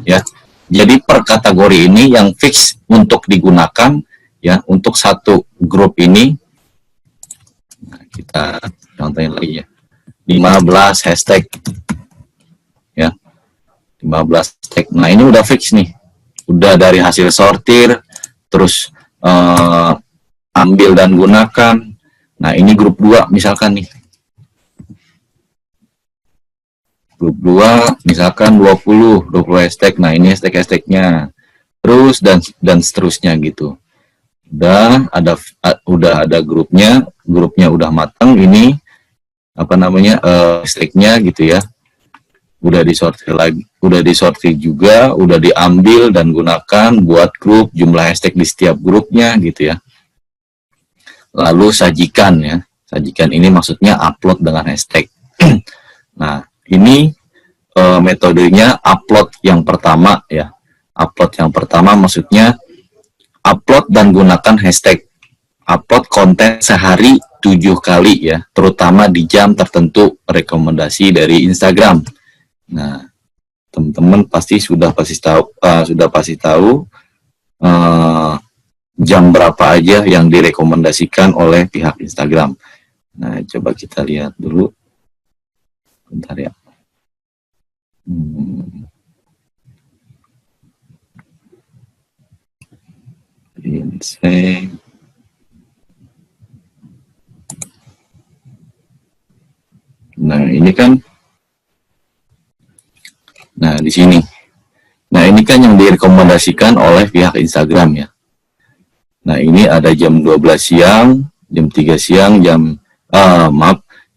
ya. Jadi per kategori ini yang fix untuk digunakan ya, untuk satu grup ini. Nah, kita contohin lagi ya. 15 hashtag ya. 15 hashtag. Nah, ini udah fix nih. Udah dari hasil sortir, terus ambil dan gunakan. Nah, ini grup 2 misalkan nih. Grup 2 misalkan 20 hashtag. Nah, ini hashtag-hashtagnya. Terus dan seterusnya gitu. Udah ada grupnya udah matang, ini apa namanya hashtagnya gitu ya. Udah disortir juga, udah diambil dan gunakan buat grup, jumlah hashtag di setiap grupnya gitu ya. Lalu sajikan ya. Sajikan ini maksudnya upload dengan hashtag. Nah, ini metodenya upload yang pertama ya. Upload yang pertama maksudnya upload dan gunakan hashtag. Upload konten sehari 7 kali ya, terutama di jam tertentu rekomendasi dari Instagram. Nah, teman-teman sudah pasti tahu jam berapa aja yang direkomendasikan oleh pihak Instagram. Nah, coba kita lihat dulu. Bentar ya. Nah, ini kan. Nah, di sini. Nah, ini kan yang direkomendasikan oleh pihak Instagram ya. Nah, ini ada jam 12 siang, jam 3 siang, jam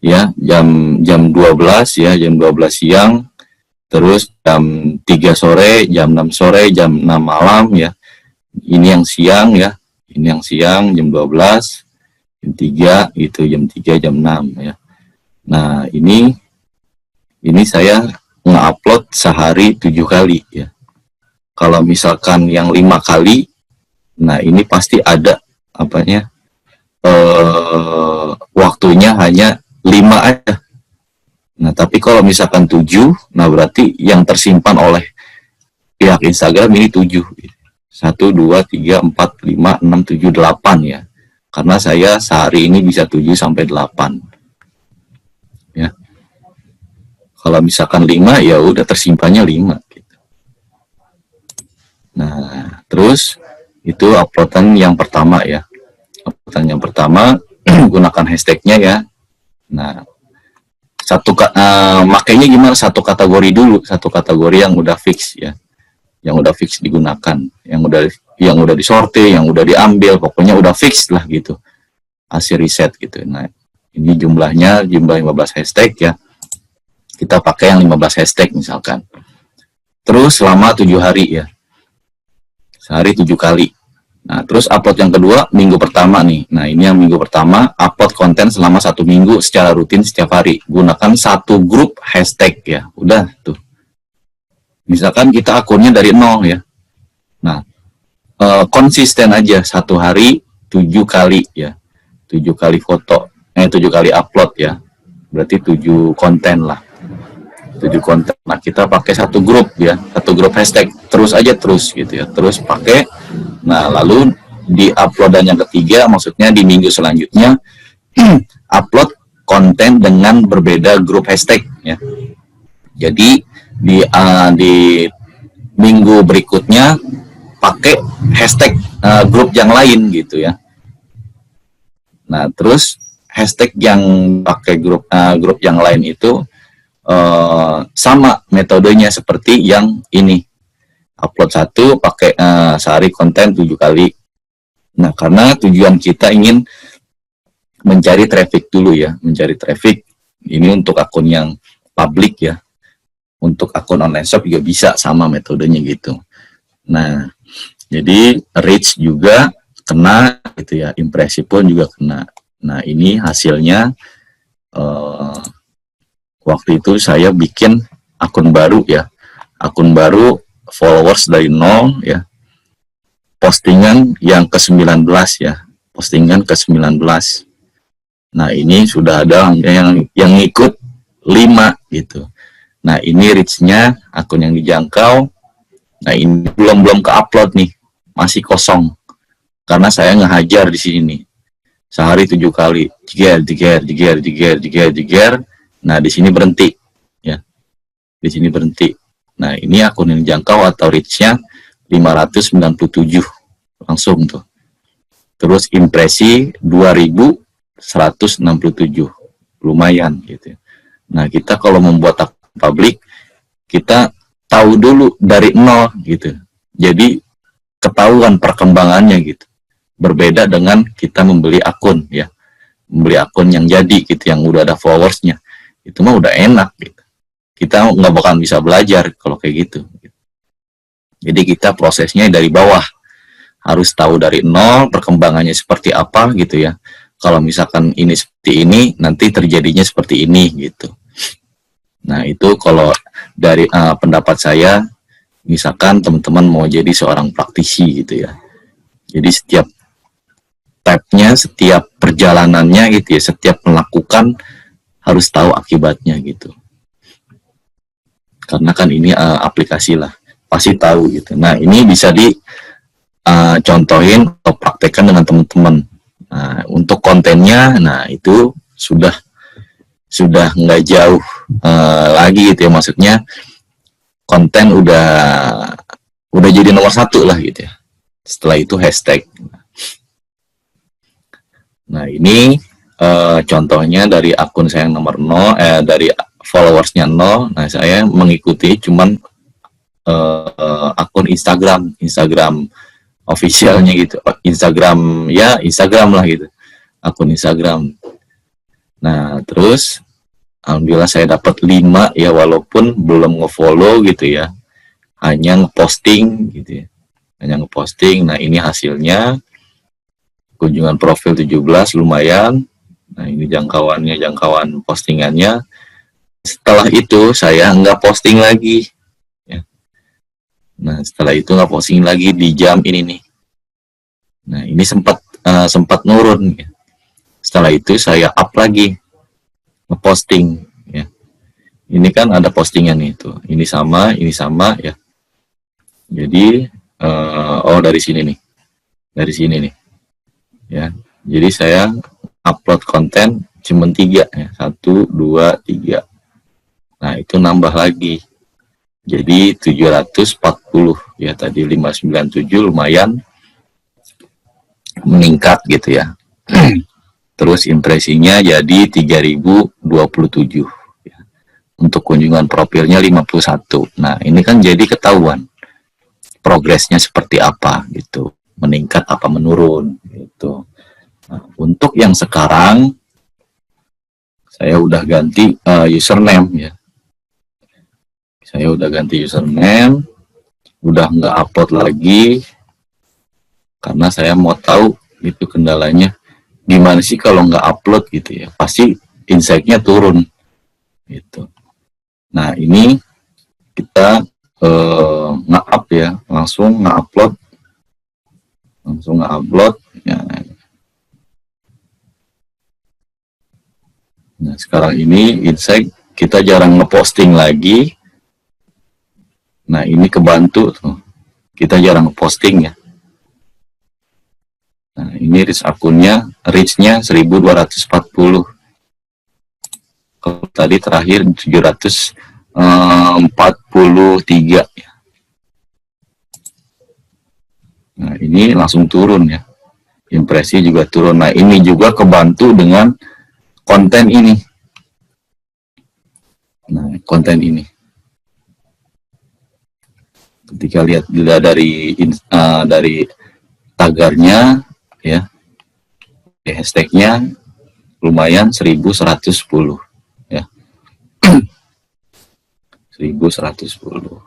12 ya, jam 12 siang, terus jam 3 sore, jam 6 sore, jam 6 malam ya. Ini yang siang ya, ini yang siang jam 12, jam 3 gitu, jam 3, jam 6 ya. Nah, ini saya nge-upload sehari 7 kali ya. Kalau misalkan yang 5 kali, nah ini pasti ada waktunya hanya 5 aja. Nah, tapi kalau misalkan 7, nah berarti yang tersimpan oleh pihak Instagram ini 7. 1, 2, 3, 4, 5, 6, 7, 8 ya. Karena saya sehari ini bisa 7 sampai 8. Ya. Kalau misalkan 5, ya udah tersimpannya 5 gitu. Nah, terus itu uploadan yang pertama ya. Uploadan yang pertama gunakan hashtagnya ya. Nah, makanya gimana, satu kategori dulu, satu kategori yang udah fix ya, yang udah fix digunakan, yang udah disortir, yang udah diambil, pokoknya udah fix lah gitu hasil riset gitu. Nah, ini jumlah 15 hashtag ya, kita pakai yang 15 hashtag misalkan, terus selama 7 hari ya, sehari 7 kali. Nah, terus upload yang kedua minggu pertama nih. Nah, ini yang minggu pertama, upload konten selama 1 minggu secara rutin setiap hari. Gunakan satu grup hashtag ya. Udah tuh. Misalkan kita akunnya dari 0 ya. Nah, konsisten aja 1 hari 7 kali ya. 7 kali foto. 7 kali upload ya. Berarti 7 konten lah. 7 konten. Nah, kita pakai satu grup ya, satu grup hashtag. Terus aja terus gitu ya. Terus pakai. Nah, lalu di uploadan yang ketiga, maksudnya di minggu selanjutnya, upload konten dengan berbeda grup hashtag ya. Jadi di minggu berikutnya pakai hashtag grup yang lain gitu ya. Nah, terus hashtag yang pakai grup yang lain itu sama metodenya seperti yang ini. Upload 1 pakai sehari konten 7 kali. Nah, karena tujuan kita ingin mencari traffic dulu ya, mencari traffic. Ini untuk akun yang publik ya. Untuk akun online shop juga bisa sama metodenya gitu. Nah, jadi reach juga kena gitu ya, impresi pun juga kena. Nah, ini hasilnya waktu itu saya bikin akun baru ya. Akun baru, followers dari 0 ya, postingan yang ke-19 ya, postingan ke-19. Nah, ini sudah ada yang ngikut 5 gitu. Nah, ini reach-nya, akun yang dijangkau. Nah, ini belum ke-upload nih, masih kosong. Karena saya ngehajar di sini nih. Sehari 7 kali, jiger. Nah, di sini berhenti ya. Di sini berhenti. Nah, ini akun yang jangkau atau reach-nya 597 langsung tuh. Terus impresi 2167, lumayan gitu. Nah, kita kalau membuat akun publik, kita tahu dulu dari 0 gitu. Jadi ketahuan perkembangannya gitu. Berbeda dengan kita membeli akun ya. Membeli akun yang jadi gitu, yang udah ada followersnya. Itu mah udah enak gitu. Kita nggak bakal bisa belajar kalau kayak gitu. Jadi kita prosesnya dari bawah, harus tahu dari 0 perkembangannya seperti apa gitu ya. Kalau misalkan ini seperti ini, nanti terjadinya seperti ini gitu. Nah, itu kalau dari pendapat saya, misalkan teman-teman mau jadi seorang praktisi gitu ya. Jadi setiap tabnya, setiap perjalanannya gitu ya, setiap melakukan harus tahu akibatnya gitu. Karena kan ini aplikasi lah, pasti tahu gitu. Nah, ini bisa dicontohin atau praktekkan dengan teman-teman. Nah, untuk kontennya, nah itu sudah nggak jauh lagi gitu ya, maksudnya konten udah jadi nomor 1 lah gitu ya. Setelah itu hashtag. Nah, ini contohnya dari akun saya yang nomor 0, dari followersnya 0. Nah, saya mengikuti cuman akun Instagram officialnya gitu, Instagram lah gitu, akun Instagram. Nah, terus alhamdulillah saya dapat 5 ya, walaupun belum ngefollow gitu ya, hanya ngeposting gitu ya, hanya ngeposting. Nah, ini hasilnya, kunjungan profil 17 lumayan. Nah, ini jangkauan postingannya. Setelah itu saya nggak posting lagi ya. Nah, setelah itu nggak posting lagi di jam ini nih. Nah, ini sempat nurun ya. Setelah itu saya up lagi, ngeposting ya. Ini kan ada postingan itu, ini sama ya. Jadi dari sini nih ya. Jadi saya upload konten cuma 3 ya, 1, 2, 3. Nah, itu nambah lagi. Jadi 740 ya, tadi 597 lumayan meningkat gitu ya. Terus impresinya jadi 3027 ya. Untuk kunjungan profilnya 51. Nah, ini kan jadi ketahuan progresnya seperti apa gitu, meningkat apa menurun gitu. Nah, untuk yang sekarang saya udah ganti username ya. Saya udah ganti username, udah nggak upload lagi karena saya mau tahu itu kendalanya gimana sih kalau nggak upload gitu ya, pasti insight-nya turun gitu. Nah, ini kita nge-up ya, langsung nge-upload ya. Nah, sekarang ini insight kita jarang ngeposting lagi. Nah, ini kebantu tuh, kita jarang ngeposting ya. Nah, ini reach akunnya, reach-nya 1240. Kalau tadi terakhir 743 ya. Nah, ini langsung turun ya. Impresi juga turun. Nah, ini juga kebantu dengan konten ini. Nah, konten ini. Ketika lihat dari tagarnya ya, hashtagnya lumayan 1110 ya. 1110.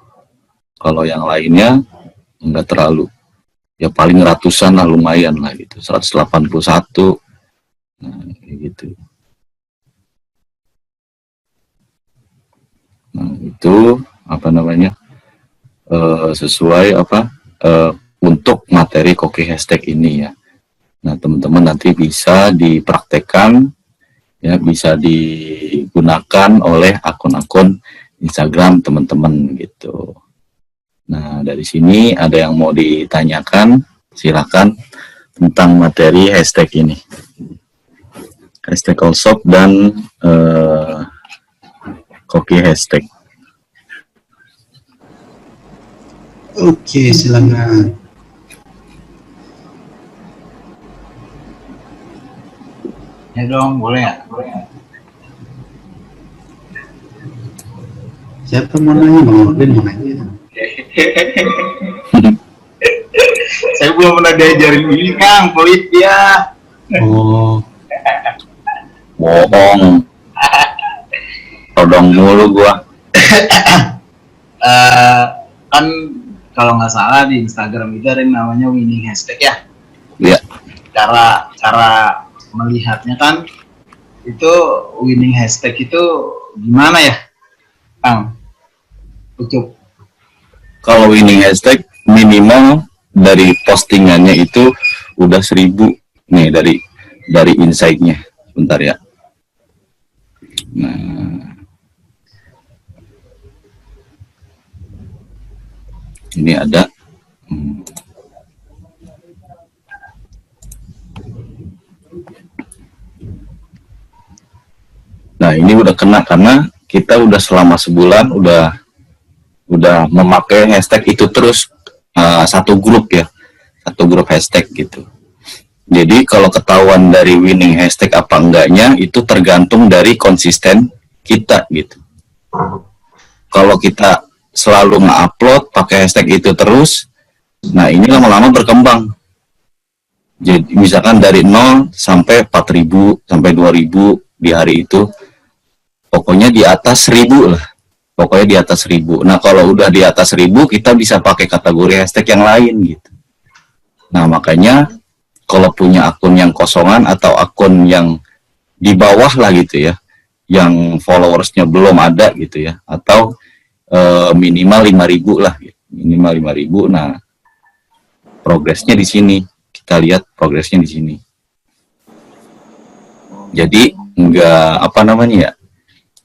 Kalau yang lainnya enggak terlalu, ya paling ratusan lah, lumayan lah gitu, 181. Nah, kayak gitu. Nah, itu apa namanya, sesuai apa untuk materi koki hashtag ini ya. Nah, teman-teman nanti bisa dipraktekkan ya, bisa digunakan oleh akun-akun Instagram teman-teman gitu. Nah, dari sini ada yang mau ditanyakan, silakan tentang materi hashtag ini. Hashtag Allshop dan koki hashtag. Oke, silakan. Ya dong, boleh ya? Siapa mau nanya? Bang Ordin mau nanya. Saya belum pernah diajarin ini, Kang, pelit ya. Oh, Bohong. Todong mulu gua. Kan kalau nggak salah di Instagram itu ada yang namanya winning hashtag ya. Iya. Cara melihatnya kan itu winning hashtag itu gimana ya, Kang? Ucup. Kalau winning hashtag minimal dari postingannya itu udah 1000 nih dari insight-nya. Bentar ya. Nah, ini ada. Nah, ini udah kena karena kita udah selama sebulan udah memakai hashtag itu terus, satu grup ya, satu grup hashtag gitu. Jadi kalau ketahuan dari winning hashtag apa enggaknya itu tergantung dari konsisten kita gitu. Kalau kita selalu nge-upload pakai hashtag itu terus, nah ini lama-lama berkembang. Jadi misalkan dari 0 sampai 4000 sampai 2000 di hari itu, pokoknya di atas 1000 lah. Pokoknya di atas 1000. Nah, kalau udah di atas 1000 kita bisa pakai kategori hashtag yang lain gitu. Nah, makanya kalau punya akun yang kosongan atau akun yang di bawah lah gitu ya, yang followersnya belum ada gitu ya, atau minimal 5000 lah gitu. Minimal 5000. Nah, progresnya di sini. Kita lihat progresnya di sini. Jadi enggak apa namanya ya?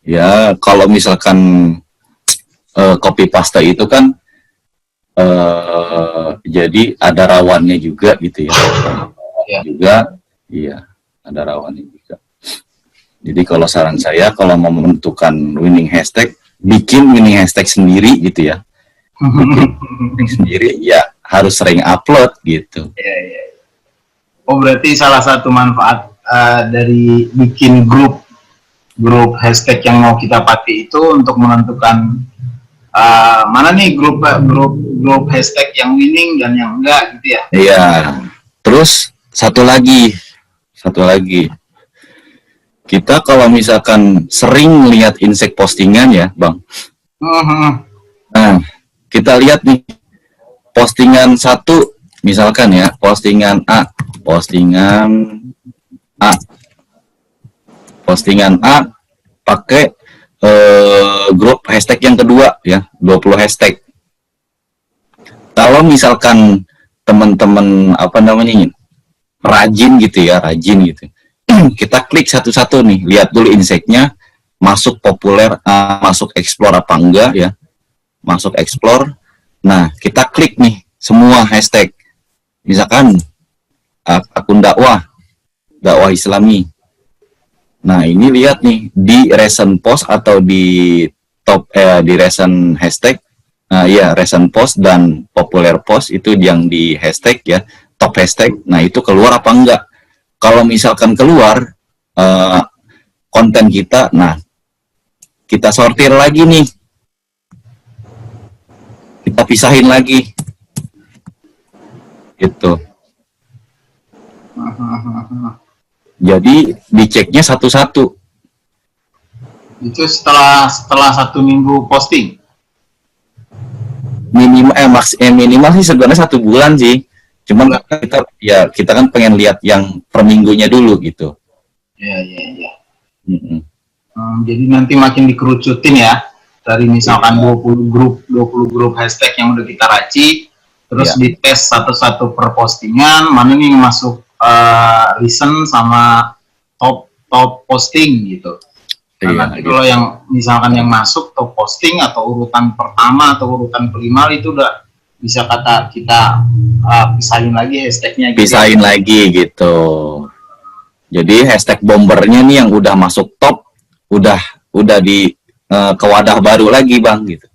Ya, kalau misalkan copy paste itu kan jadi ada rawannya juga gitu ya. Juga iya, ada rawannya juga. Jadi kalau saran saya kalau mau menentukan winning hashtag bikin mini hashtag sendiri gitu ya. Bikin sendiri ya harus sering upload gitu. Iya, iya. Oh, berarti salah satu manfaat dari bikin grup hashtag yang mau kita pakai itu untuk menentukan mana nih grup hashtag yang winning dan yang enggak gitu ya. Iya. Terus satu lagi. Kita kalau misalkan sering lihat insek postingan ya, Bang. Nah, kita lihat nih postingan satu, misalkan ya, postingan A pakai grup hashtag yang kedua ya, 20 hashtag. Kalau misalkan teman-teman rajin gitu, kita klik satu-satu nih, lihat dulu inseknya masuk populer, masuk explore apa enggak ya, masuk explore. Nah, kita klik nih semua hashtag, misalkan akun dakwah Islami. Nah, ini lihat nih di recent post atau di top di recent hashtag, recent post dan popular post itu yang di hashtag ya, top hashtag. Nah, itu keluar apa enggak? Kalau misalkan keluar konten kita, nah kita sortir lagi nih, kita pisahin lagi, gitu. Jadi diceknya satu-satu. Itu setelah 1 minggu posting. Minimal sih sebenarnya 1 bulan sih. Cuman kita kan pengen lihat yang per minggunya dulu gitu. Iya. Jadi nanti makin dikerucutin ya, dari misalkan 20 grup hashtag yang udah kita racik, terus dites satu-satu per postingan, mana nih yang masuk listen sama top posting gitu. Nah, nanti kalau yang misalkan yang masuk top posting atau urutan pertama atau urutan kelima itu udah bisa kita pisahin lagi hashtagnya. Pisahin lagi gitu. Jadi hashtag bombernya nih yang udah masuk top, udah di ke wadah baru lagi, Bang, gitu.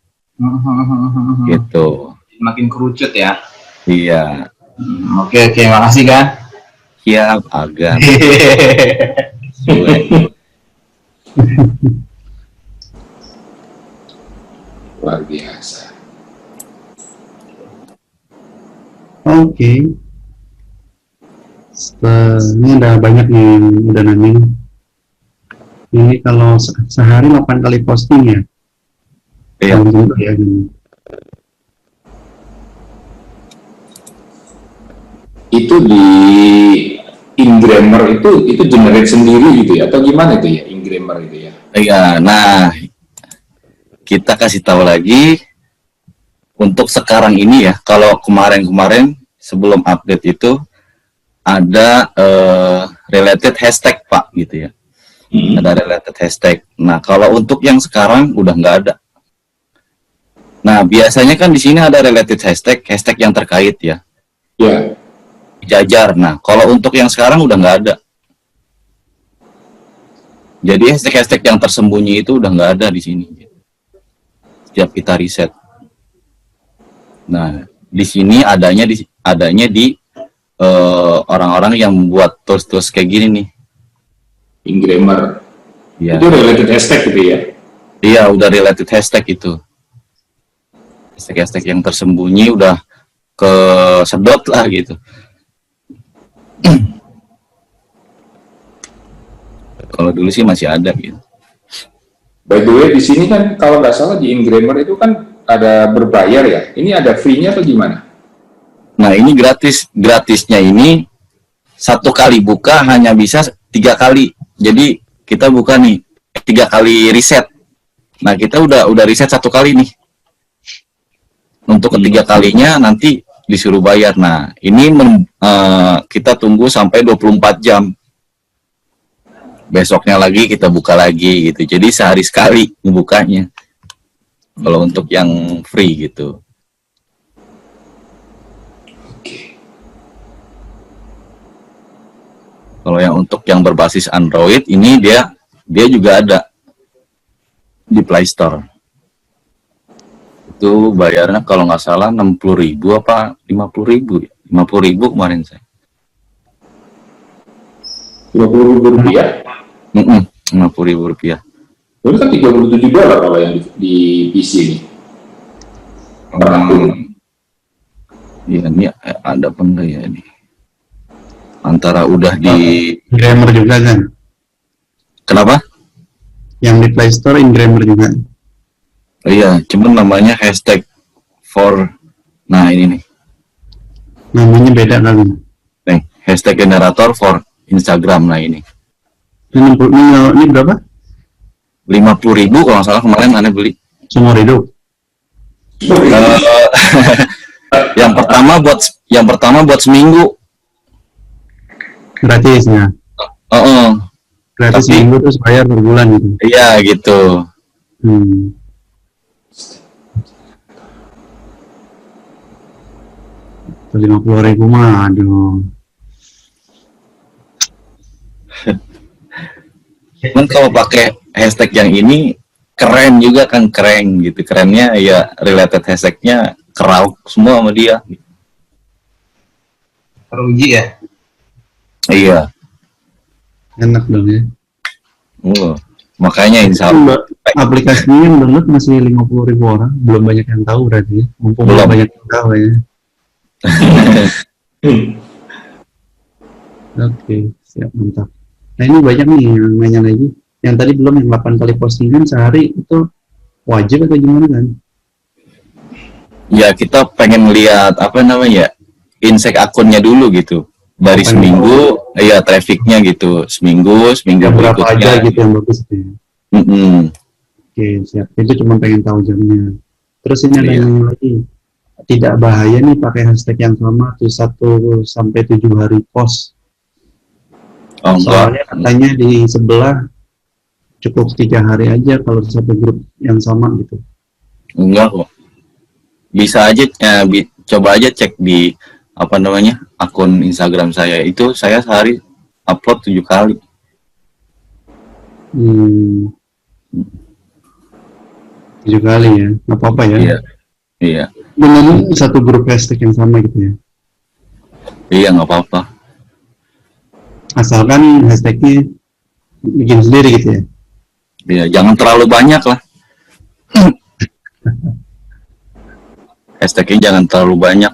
Gitu. Makin kerucut ya. Iya. Oke, makasih kan. Siap, agak. Luar biasa. Oke. Ini ada banyak nih yang udah nanya. Ini kalau sehari 8 kali posting ya? Iya. Ya, Itu di Ingrammer itu generate sendiri gitu ya, atau gimana itu ya Ingrammer itu ya? Iya, nah kita kasih tahu lagi untuk sekarang ini ya. Kalau kemarin sebelum update itu ada related hashtag, Pak, gitu ya. Ada related hashtag. Nah, kalau untuk yang sekarang udah nggak ada. Nah, biasanya kan di sini ada related hashtag yang terkait ya. Ya. Jajar. Nah, kalau untuk yang sekarang udah nggak ada. Jadi hashtag yang tersembunyi itu udah nggak ada di sini. Setiap kita riset. Nah, di sini adanya di orang-orang yang membuat tools kayak gini nih. Ingrammer. Ya. Itu related hashtag gitu ya? Iya, udah related hashtag itu. Hashtag yang tersembunyi udah kesedot lah gitu. Kalau dulu sih masih ada gitu. By the way, di sini kan kalau nggak salah di Ingrammer itu kan ada berbayar ya. Ini ada free-nya atau gimana? Nah, ini gratisnya ini 1 kali buka hanya bisa 3 kali. Jadi kita buka nih 3 kali riset. Nah, kita udah riset 1 kali nih. Untuk ketiga kalinya nanti disuruh bayar. Nah, ini kita tunggu sampai 24 jam. Besoknya lagi kita buka lagi gitu. Jadi sehari sekali ngebukanya. Kalau untuk yang free gitu. Kalau yang untuk yang berbasis Android ini dia juga ada di Play Store. Itu bayarnya kalau nggak salah 60.000 apa 50.000 ya? 50.000 kemarin saya. 50.000 rupiah. 50.000 rupiah. Itu kan $37 kalau yang di PC ini. Iya, ini ada apa enggak ya ini? Antara udah di Ingrammer juga kan? kenapa? Yang di Play Store Ingrammer juga. Iya, cuman namanya hashtag for, nah ini nih, Namanya beda kali. nih hashtag generator for Instagram. Nah ini Ini, ini berapa? 50.000 kalau nggak salah kemarin aneh beli. Seumur hidup. Eh, yang pertama buat seminggu. Gratisnya. Gratis Tapi- seminggu terus bayar per bulan gitu. Iya gitu. Hmm. Tuh 50.000 mah, aduh. Cuman kalau pakai hashtag yang ini keren juga kan, keren gitu. Kerennya ya related hashtagnya kerauk semua sama dia. Teruji ya. Iya. Enak dong ya. Makanya insya Allah. Aplikasinya yang download masih 50.000 orang, belum banyak yang tahu berarti. Mumpung Belum. banyak yang tahu ya. Oke, siap, mantap. Nah ini banyak nih yang nanya lagi. Yang tadi belum, yang 8 kali postingan sehari itu wajib atau gimana kan? Ya kita pengen lihat apa namanya, insek akunnya dulu gitu. Dari Apa seminggu, ya trafficnya gitu. Seminggu Yang berapa berikutnya. aja gitu yang bagus ya. Oke, siap. Itu cuma pengen tahu jamnya. Terus ini ada Iya. yang nanya lagi. Tidak bahaya nih pakai hashtag yang sama tuh 1 sampai 7 hari post. Oh, Soalnya enggak. katanya di sebelah cukup 3 hari aja kalau satu grup yang sama gitu. Enggak kok. Bisa aja, coba aja cek di apa namanya akun Instagram saya. Itu saya sehari upload 7 kali. Hmm. 7 kali ya, nggak apa-apa ya. Iya. Iya. Dengan satu grup hashtag yang sama gitu ya. Iya, nggak apa-apa. Asalkan hashtagnya bikin sendiri gitu ya. Iya, jangan terlalu banyak lah. Hashtagnya jangan terlalu banyak.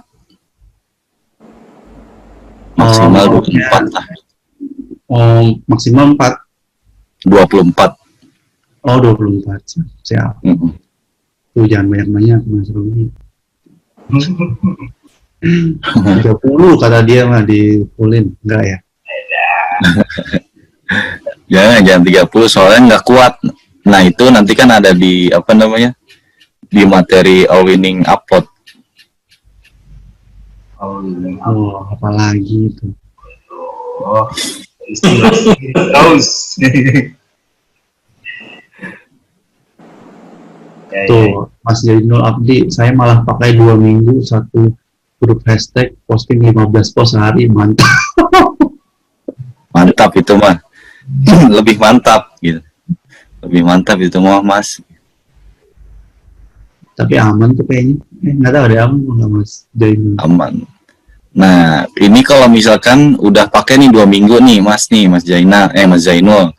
Maksimal 24 lah. Oh, maksimal 4. 24. Oh, 24. Siap. Tuh jangan banyak-banyak Mas Romi. 30 kata dia mah di fullin, enggak ya? Jangan 30 soalnya nggak kuat. Nah itu nanti kan ada di apa namanya di materi all winning upload. Oh, apalagi itu. Oh, istilah terus. Ya, Tuh, Mas Jainul Abdi, saya malah pakai 2 minggu satu grup hashtag posting 15 post sehari, mantap. Mantap itu mah. Lebih mantap gitu. Lebih mantap itu mah Mas. Tapi aman tuh kayaknya. Nggak tahu ada aman nggak Mas Jainul. Aman. Nah, ini kalau misalkan udah pakai nih 2 minggu nih Mas Zainul.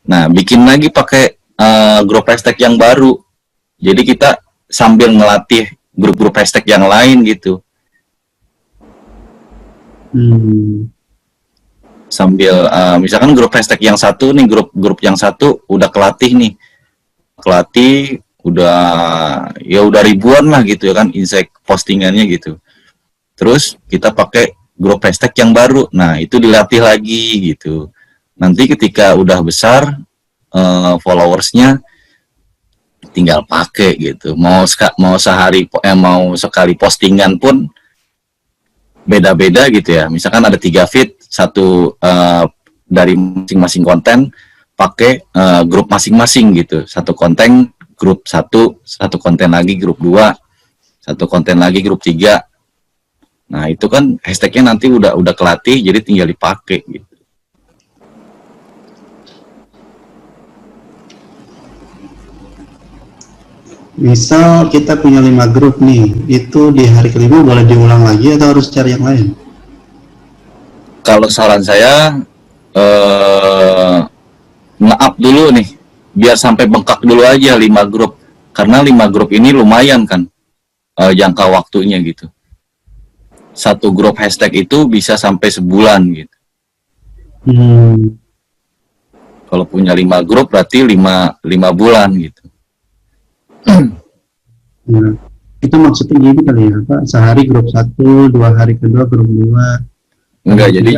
Nah, bikin lagi pakai grup hashtag yang baru. Jadi kita sambil ngelatih grup-grup hashtag yang lain gitu. Sambil misalkan grup hashtag yang satu nih, grup yang satu udah kelatih udah ribuan lah gitu ya kan insek postingannya gitu. Terus kita pakai grup hashtag yang baru. Nah, itu dilatih lagi gitu. Nanti ketika udah besar followersnya tinggal pakai gitu. Mau sehari mau sekali postingan pun beda-beda gitu ya. Misalkan ada 3 feed, satu dari masing-masing konten pakai grup masing-masing gitu. Satu konten grup 1, satu konten lagi grup 2, satu konten lagi grup 3. Nah, itu kan hashtagnya nanti udah kelatih jadi tinggal dipakai gitu. Misal kita punya 5 grup nih, itu di hari kelima boleh diulang lagi atau harus cari yang lain? Kalau saran saya nge-up dulu nih, biar sampai bengkak dulu aja 5 grup, karena 5 grup ini lumayan kan jangka waktunya gitu. Satu grup hashtag itu bisa sampai sebulan gitu. Kalau punya 5 grup berarti 5 bulan gitu. Nah, itu maksudnya gini kali ya, Pak, sehari grup 1, 2 hari kedua grup 2. Enggak, jadi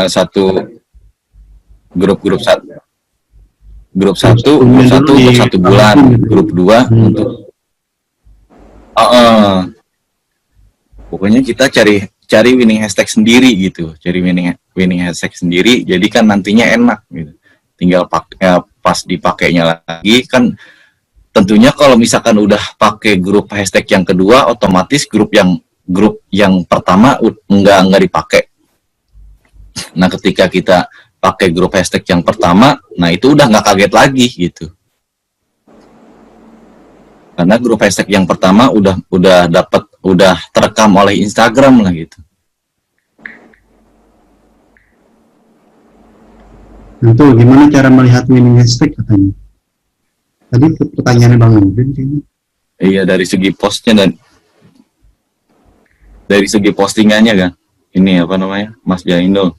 satu grup satu untuk 1 bulan, grup 2 untuk pokoknya kita cari winning hashtag sendiri gitu, cari winning hashtag sendiri, jadi kan nantinya enak gitu, tinggal pas dipakainya lagi kan. Tentunya kalau misalkan udah pakai grup hashtag yang kedua, otomatis grup yang pertama nggak dipakai. Nah, ketika kita pakai grup hashtag yang pertama, nah itu udah nggak kaget lagi gitu. Karena grup hashtag yang pertama udah terekam oleh Instagram lah gitu. Itu gimana cara melihat winning hashtag katanya? Tadi pertanyaannya Bang Nurdin kayaknya. Iya, dari segi postnya dan dari segi postingannya kan. Ini apa namanya, Mas Jainul.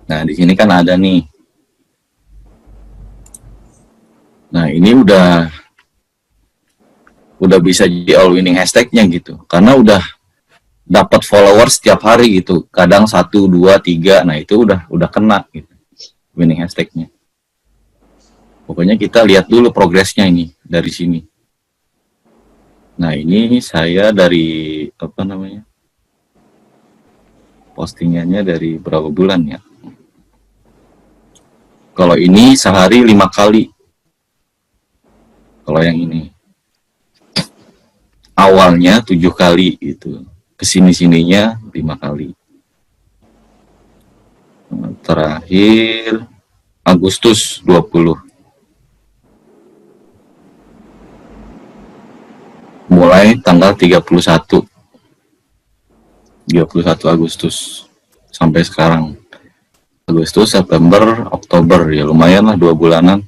Nah, di sini kan ada nih. Nah, ini udah bisa jadi all winning hashtagnya gitu. Karena udah dapat followers setiap hari gitu. Kadang 1, 2, 3. Nah, itu udah kena gitu winning hashtagnya. Pokoknya kita lihat dulu progresnya ini dari sini. Nah, ini saya dari apa namanya, postingannya dari berapa bulan ya. Kalau ini sehari 5 kali. Kalau yang ini awalnya 7 kali gitu, kesini-sininya 5 kali. Terakhir Agustus 20, mulai tanggal 31 Agustus sampai sekarang, Agustus, September, Oktober, ya lumayan lah 2 bulanan.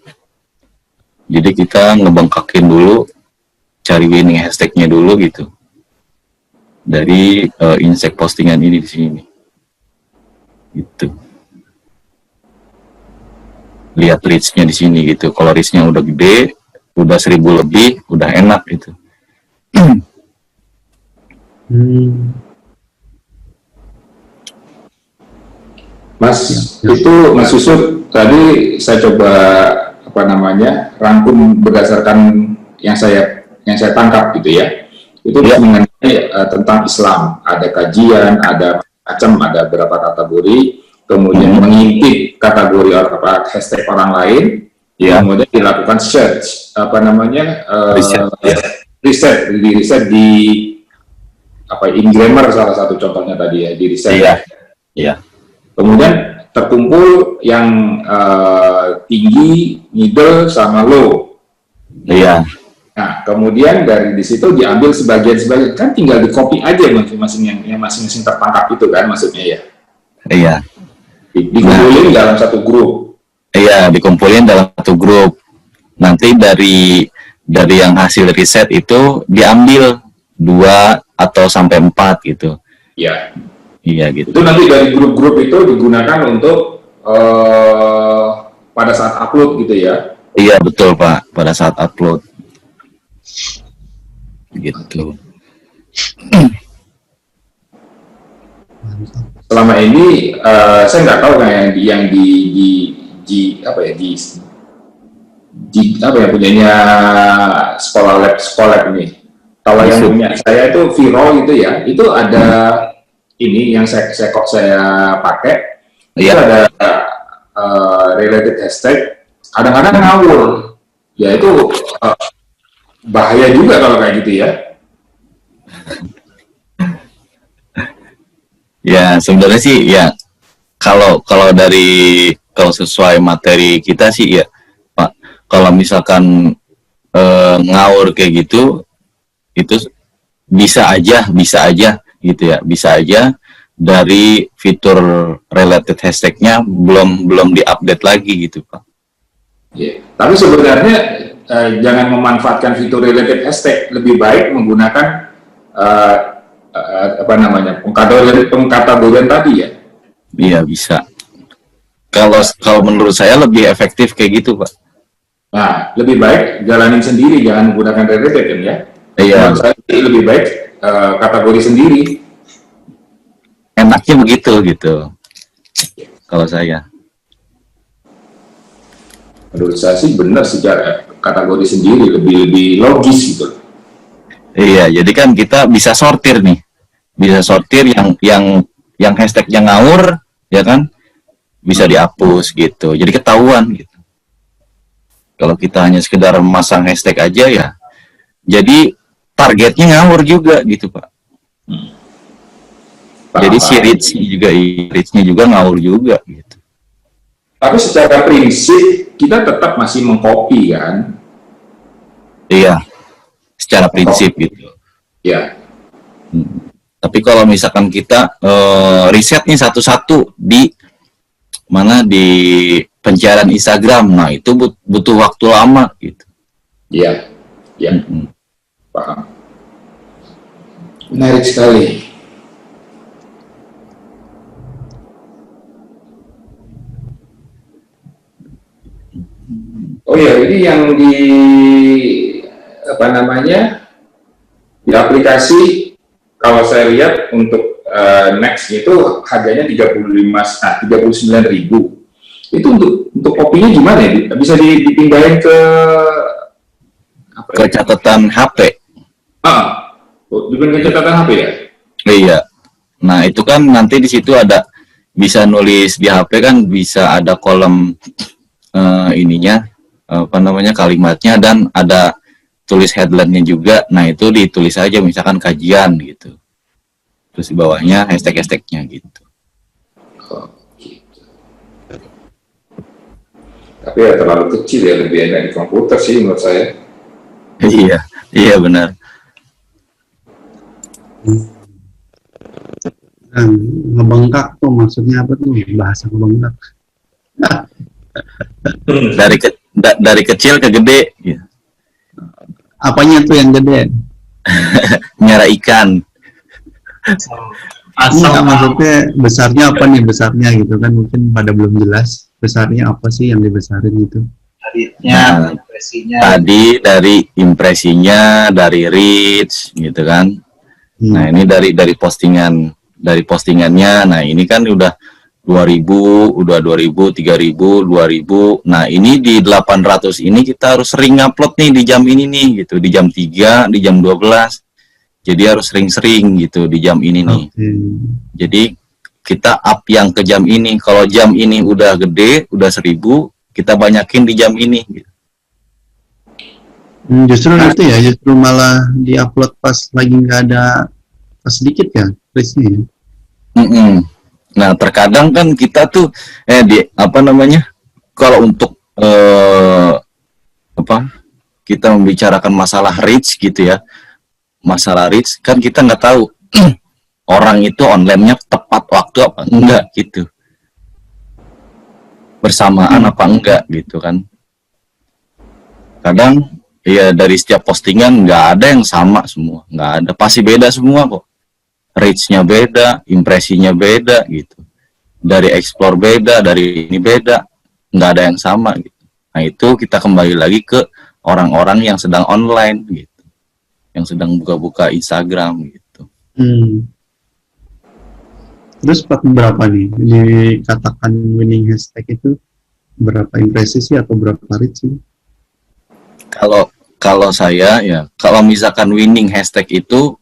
Jadi kita ngebengkakin dulu, cari winning hashtagnya dulu gitu dari insek postingan ini di sini gitu. Lihat reach-nya di sini gitu. Kalau reach-nya udah gede, udah 1000 lebih, udah enak gitu. Mas, itu Mas Yusuf tadi saya coba apa namanya rangkum berdasarkan yang saya tangkap gitu ya. Itu mengenai tentang Islam, ada kajian, ada macam, ada berapa kategori, kemudian mengintip kategori hashtag orang lain, kemudian dilakukan search apa namanya riset di apa Ingrammer salah satu contohnya tadi ya, di riset. Kemudian terkumpul yang tinggi, middle, sama low. Nah, kemudian dari di situ diambil sebagian-sebagian, kan tinggal di copy aja masing-masing yang masing-masing tertangkap itu kan maksudnya ya. Dikumpulin dalam satu grup. Dikumpulin dalam satu grup. Nanti dari yang hasil riset itu diambil 2 atau sampai 4 gitu. Iya gitu. Itu nanti dari grup-grup itu digunakan untuk pada saat upload gitu ya? Iya betul Pak, pada saat upload. Gitu. Selama ini saya nggak tahu yang punyanya sekolah lab ini. Kalau yang punya saya itu Viro gitu ya, itu ada ini yang saya pakai, itu ada related hashtag, kadang-kadang ngawur, ya itu bahaya juga kalau kayak gitu ya. Ya sebenarnya sih ya kalau sesuai materi kita sih ya Pak, kalau misalkan ngawur kayak gitu, itu bisa aja gitu ya, bisa aja dari fitur related hashtagnya belum diupdate lagi gitu Pak. Ya. Tapi sebenarnya jangan memanfaatkan fitur related hashtag, lebih baik menggunakan apa namanya, pengkategorian tadi ya. Iya bisa. Kalau menurut saya lebih efektif kayak gitu Pak. Nah, lebih baik jalanin sendiri, jangan menggunakan related kan ya. Iya. Menurut saya lebih baik kategori sendiri. Enaknya begitu gitu. Kalau saya. Menurut saya sih benar secara kategori sendiri lebih logis gitu. Iya, jadi kan kita bisa sortir nih. Bisa sortir yang hashtagnya ngawur, ya kan? Bisa dihapus gitu. Jadi ketahuan gitu. Kalau kita hanya sekedar memasang hashtag aja ya, jadi targetnya ngawur juga gitu Pak. Jadi si reach-nya juga ngawur juga gitu. Tapi secara prinsip kita tetap masih mengcopy kan? Iya, secara prinsip gitu. Ya. Tapi kalau misalkan kita riset nih satu-satu di mana di pencarian Instagram, nah itu butuh waktu lama gitu. Iya, ya. Paham. Menarik sekali. Oh ya, ini yang di apa namanya, di aplikasi kalau saya lihat untuk Next itu harganya 39.000. Itu untuk kopinya gimana ya? Bisa dipindahin ke apa ya? Ke catatan HP. Dipindahin ke catatan HP ya? Iya. Nah itu kan nanti di situ ada bisa nulis di HP kan, bisa ada kolom ininya apa namanya kalimatnya, dan ada tulis headline-nya juga. Nah itu ditulis aja misalkan kajian gitu. Terus di bawahnya hashtag-hashtagnya gitu. Oh, gitu. Tapi ya terlalu kecil ya, lebih enak di komputer sih menurut saya. Iya, iya benar. Ngebengkak tuh maksudnya apa tuh? Bahasa ngebengkak. Dari kecil ke gede. Gitu. Apanya tuh yang gede? Nyara ikan. Iya, maksudnya besarnya apa nih, besarnya gitu kan, mungkin pada belum jelas besarnya apa sih yang dibesarin gitu. Tadinya impresinya. Tadi dari impresinya, dari reach gitu kan. Nah ini dari postingannya. Nah ini kan udah 2000, udah 2000, 3000, 2000. Nah ini di 800 ini kita harus sering upload nih di jam ini nih gitu, di jam 3, di jam 12. Jadi harus sering-sering gitu di jam ini nih. Jadi kita up yang ke jam ini. Kalau jam ini udah gede, udah 1000, kita banyakin di jam ini. Gitu. Justru itu ya, justru malah diupload pas lagi nggak ada, pas sedikit kan, reach-nya. Nah terkadang kan kita tuh apa namanya? Kalau untuk kita membicarakan masalah reach gitu ya. Masalah reach kan kita nggak tahu orang itu online-nya tepat waktu apa enggak gitu, bersamaan apa enggak gitu kan. Kadang ya dari setiap postingan nggak ada yang sama semua, nggak ada, pasti beda semua kok, reach-nya beda, impresinya beda gitu, dari explore beda, dari ini beda, nggak ada yang sama gitu. Nah itu kita kembali lagi ke orang-orang yang sedang online gitu, yang sedang buka-buka Instagram gitu. Terus berapa nih dikatakan winning hashtag itu, berapa impresi sih atau berapa reach sih? Kalau saya ya, kalau misalkan winning hashtag itu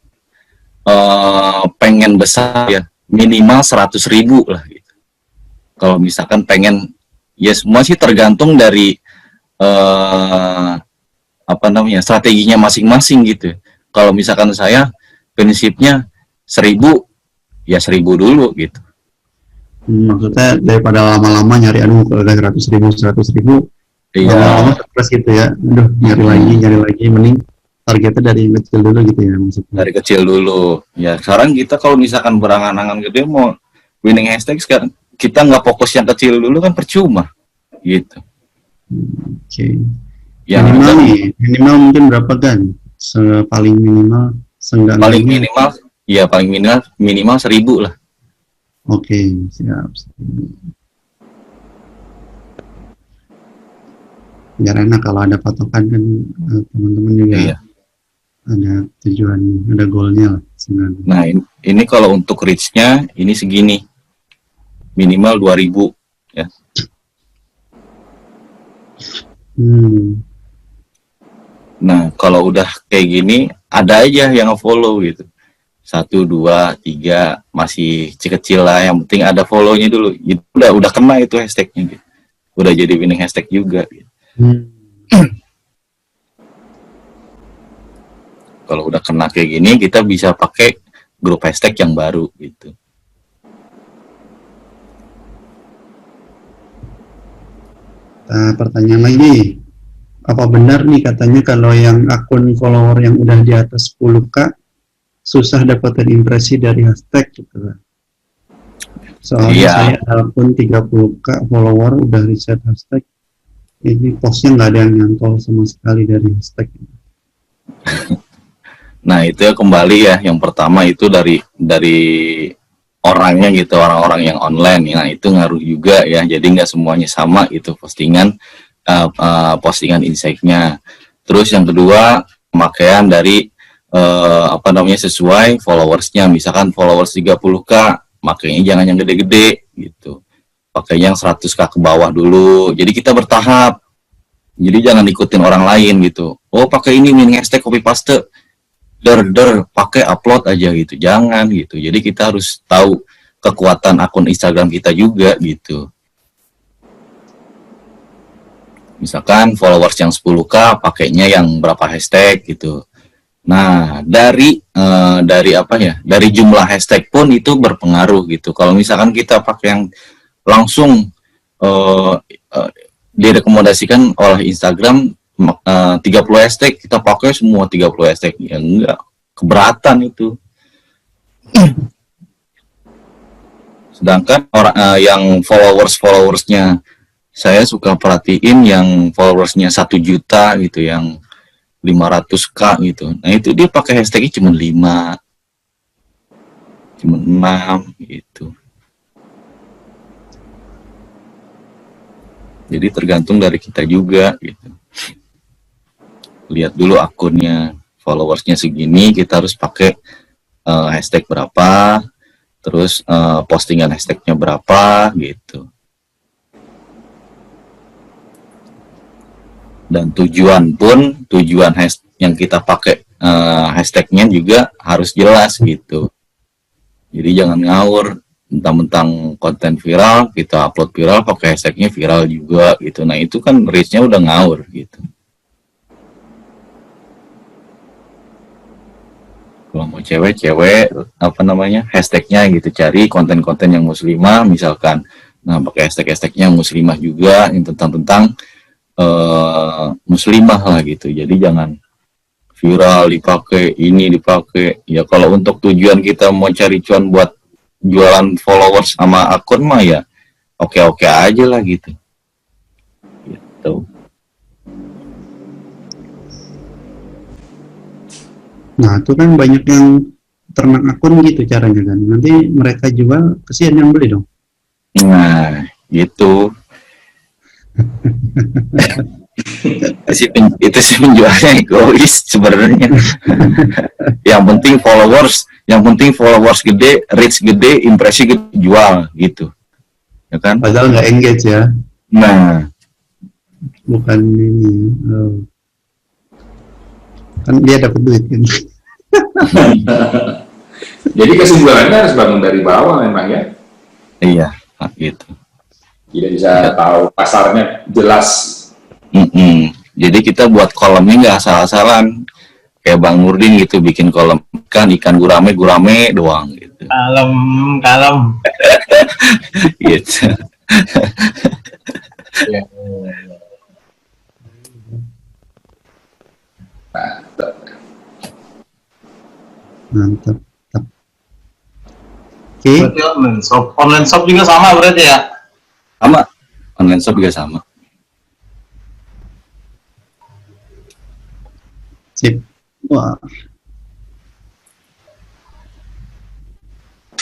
pengen besar ya, minimal 100.000 lah gitu. Kalau misalkan pengen, ya semua sih tergantung dari apa namanya, strateginya masing-masing gitu. Kalau misalkan saya prinsipnya 1000, ya 1000 dulu gitu. Maksudnya daripada lama-lama nyari, aduh kalau udah 100.000 Iya. Lama-lama stres gitu ya. Aduh, nyari lagi, mending targetnya dari yang kecil dulu gitu ya maksudnya. Dari kecil dulu. Ya, sekarang kita kalau misalkan berangan-angan gede mau winning hashtag sekarang, kita nggak fokus yang kecil dulu kan percuma. Gitu. Oke. Yang Minimal nih, minimal mungkin berapa kan? Paling minimal, seenggaknya. paling minimal, ya paling minimal 1.000 lah. Oke, siap. Biar enak kalau ada patokan kan, teman-teman juga Iya. ada tujuan, ada goalnya lah sebenarnya. Nah, ini kalau untuk reach-nya ini segini. Minimal 2.000 ya. Nah, kalau udah kayak gini, ada aja yang follow gitu. 1, 2, 3, masih kecil lah. Yang penting ada follow-nya dulu. Itu udah kena itu hashtag-nya gitu. Udah jadi winning hashtag juga. Gitu. Kalau udah kena kayak gini, kita bisa pakai grup hashtag yang baru gitu. Pertanyaan lagi, apa benar nih katanya kalau yang akun follower yang udah di atas 10k susah dapetin impresi dari hashtag gitu kan? Soalnya Iya. saya ada akun 30k follower udah riset hashtag, ini postnya nggak ada yang nyantol sama sekali dari hashtag. Nah, itu ya kembali ya, yang pertama itu dari orangnya gitu, orang-orang yang online. Nah, itu ngaruh juga ya. Jadi nggak semuanya sama gitu postingan insight-nya. Terus yang kedua, pemakaian dari sesuai followersnya. Misalkan followers 30k, makanya jangan yang gede-gede gitu. Pakai yang 100k ke bawah dulu. Jadi kita bertahap. Jadi jangan ikutin orang lain gitu. Oh, pakai ini winning hashtag copy paste. Pakai upload aja gitu. Jangan gitu. Jadi kita harus tahu kekuatan akun Instagram kita juga gitu. Misalkan followers yang 10k, pakainya yang berapa hashtag gitu. Nah, dari jumlah hashtag pun itu berpengaruh gitu. Kalau misalkan kita pakai yang langsung direkomendasikan oleh Instagram 30 hashtag, kita pakai semua 30 hashtag, ya enggak, keberatan itu. Sedangkan orang yang followersnya, saya suka perhatiin yang followersnya 1 juta gitu, yang 500k gitu. Nah, itu dia pakai hashtagnya cuma 5, cuma 6 gitu. Jadi tergantung dari kita juga gitu. Lihat dulu akunnya, followersnya segini, kita harus pakai hashtag berapa, terus postingan hashtagnya berapa gitu. Dan tujuan yang kita pakai hashtagnya juga harus jelas gitu. Jadi jangan ngawur, mentang-mentang konten viral, kita upload viral pakai hashtagnya viral juga gitu. Nah, itu kan reach-nya udah ngawur gitu. Kalau mau cewek hashtagnya gitu, cari konten-konten yang muslimah misalkan. Nah, pakai hashtagnya muslimah juga, yang tentang muslimah lah gitu. Jadi jangan viral dipakai, ini dipakai. Ya kalau untuk tujuan kita mau cari cuan buat jualan followers sama akun mah ya oke-oke aja lah gitu. Gitu. Nah, itu kan banyak yang ternak akun gitu caranya kan. Nanti mereka jual, kesian yang beli dong. Nah, gitu. itu sih penjualnya egois sebenarnya. yang penting followers gede, reach gede, impresi gede, jual gitu. Ya kan? Padahal nggak engage ya. Nah, bukan ini. Kan dia dapat duit kan. Jadi kesimpulannya harus bangun dari bawah memang ya. iya, gitu. Tidak bisa tahu pasarnya jelas. Jadi kita buat kolomnya nggak asal-asalan. Kayak Bang Nurdin gitu, bikin kolom ikan gurame doang gitu. Kalem. Gitu. Mantap. Oke. Berarti online shop juga sama berarti ya? Sama, online shop juga sama. Sip. Wah.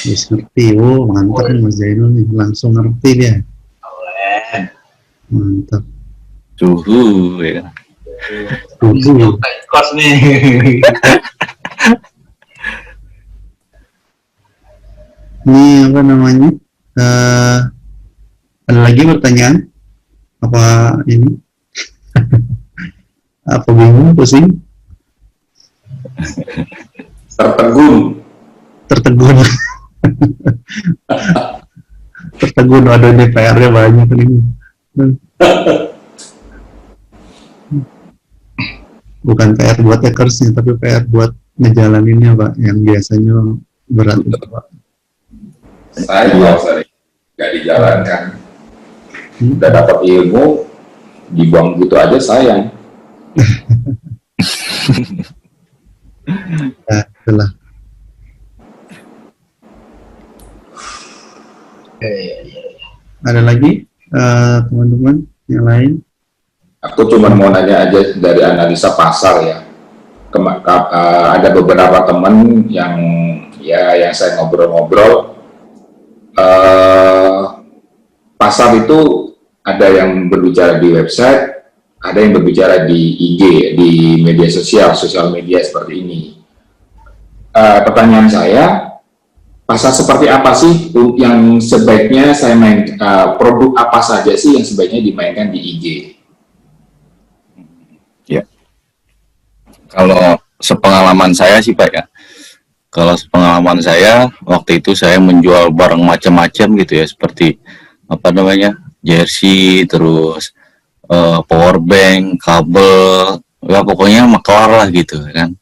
Yes, ngerti. Oh, mantap nih Mas Zainul nih. Langsung ngerti dia. Keren. Mantap. Suhu, ya kan. Tuh. Kos nih. Ini apa namanya? Ada lagi pertanyaan? Apa ini? Apa bingung, pusing? Tertegun. Tertegun. Tertegun, waduh ini PR-nya banyak ini. Bukan PR buat hackersnya, tapi PR buat ngejalaninnya Pak, yang biasanya berat itu Pak. Saya kalau sering nggak dijalankan, udah dapat ilmu, dibuang gitu aja sayang. Ya, itulah. Ada lagi teman-teman yang lain? Aku cuma mau nanya aja dari analisa pasar ya. Ada beberapa teman yang saya ngobrol-ngobrol, pasar itu ada yang berbicara di website, ada yang berbicara di IG, di media sosial media seperti ini. Pertanyaan saya, pasar seperti apa sih yang sebaiknya saya main, produk apa saja sih yang sebaiknya dimainkan di IG? Ya. Kalau sepengalaman saya sih Pak ya, kalau sepengalaman saya waktu itu saya menjual barang macam-macam gitu ya, seperti apa namanya, jersey, terus power bank, kabel, ya pokoknya maklar lah gitu kan,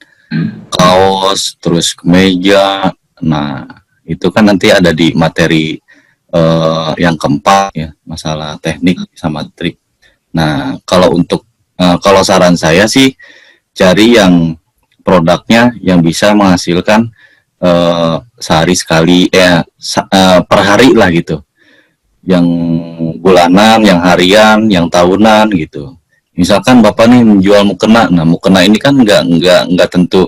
kaos, terus kemeja. Nah itu kan nanti ada di materi yang keempat ya, masalah teknik sama trik. Nah kalau untuk kalau saran saya sih cari yang produknya yang bisa menghasilkan sehari sekali per hari lah gitu, yang bulanan, yang harian, yang tahunan gitu. Misalkan Bapak nih menjual mukena, nah mukena ini kan nggak tentu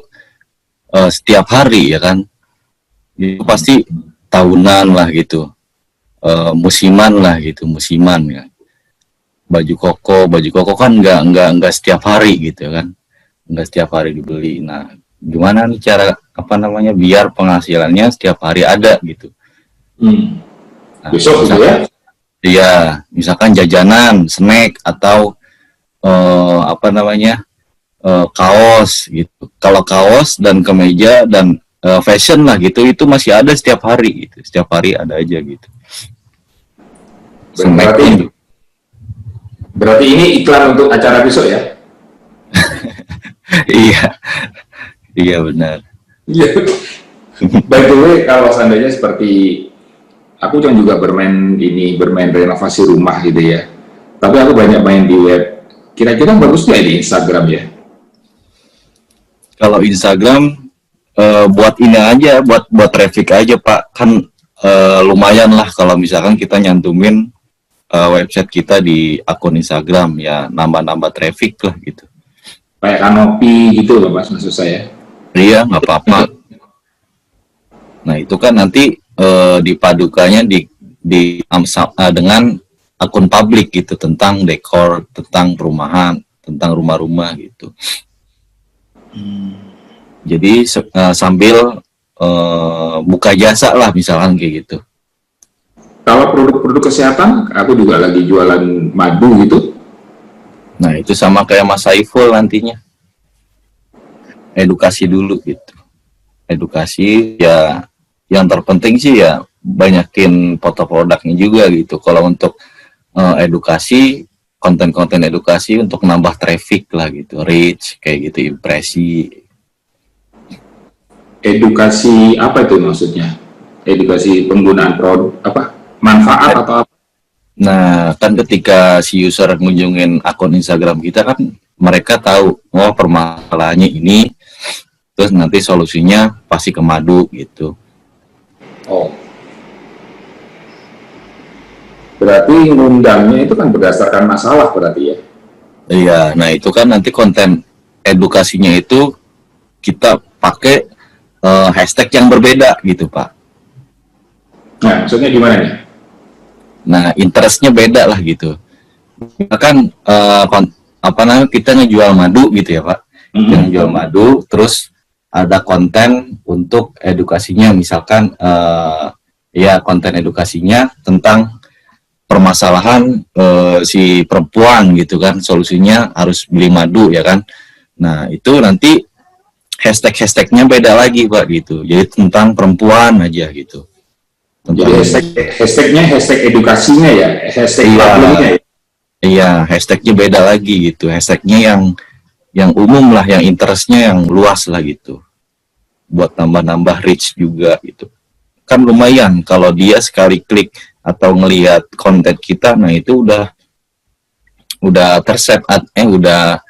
setiap hari ya kan, itu pasti tahunan lah gitu, musiman lah gitu, musiman ya. Baju koko kan nggak setiap hari gitu kan, nggak setiap hari dibeli. Nah gimana nih cara apa namanya biar penghasilannya setiap hari ada gitu. Nah, Besok gitu ya? Iya, misalkan jajanan, snack atau apa namanya kaos gitu. Kalau kaos dan kemeja dan fashion lah gitu, itu masih ada setiap hari gitu. Setiap hari ada aja gitu. Berarti ini iklan untuk acara besok ya? Iya, iya benar. By the way, kalau seandainya seperti aku kan juga bermain renovasi rumah gitu ya. Tapi aku banyak main di web. Kira-kira bagus nggak di Instagram ya? Kalau Instagram buat ini aja, buat traffic aja Pak. Kan lumayan lah kalau misalkan kita nyantumin website kita di akun Instagram ya, nambah traffic lah gitu. Kayak kanopi gitu loh Mas, maksud saya. Iya, nggak apa-apa. Nah itu kan nanti dipadukannya dengan akun publik gitu, tentang dekor, tentang perumahan, tentang rumah-rumah gitu. Jadi sambil buka jasa lah misalkan kayak gitu. Kalau produk-produk kesehatan, aku juga lagi jualan madu gitu. Nah itu sama kayak Mas Saiful nantinya, edukasi dulu gitu. Edukasi ya, yang terpenting sih ya banyakin foto produknya juga gitu. Kalau untuk edukasi, konten-konten edukasi untuk nambah traffic lah gitu, reach kayak gitu, impresi. Edukasi apa itu maksudnya? Edukasi penggunaan produk apa? Manfaat atau apa? Nah kan ketika si user ngunjungin akun Instagram kita kan mereka tahu, oh permasalahannya ini, terus nanti solusinya pasti ke madu gitu. Oh. Berarti ngundangnya itu kan berdasarkan masalah berarti ya? Iya, nah itu kan nanti konten edukasinya itu kita pakai hashtag yang berbeda gitu Pak. Nah, maksudnya gimana nih? Nah, interestnya beda lah gitu. Kan apa namanya, kita ngejual madu gitu ya Pak. Kita ngejual madu, terus ada konten untuk edukasinya, misalkan ya konten edukasinya tentang permasalahan si perempuan gitu kan, solusinya harus beli madu ya kan. Nah itu nanti hashtagnya beda lagi Pak gitu, jadi tentang perempuan aja gitu. Jadi hashtagnya hashtag edukasinya ya, hashtag problemnya ya. Iya, hashtagnya beda lagi gitu, hashtagnya yang umum lah, yang interestnya yang luas lah gitu, buat nambah-nambah reach juga gitu. Kan lumayan kalau dia sekali klik atau ngelihat konten kita, nah itu udah terset, udah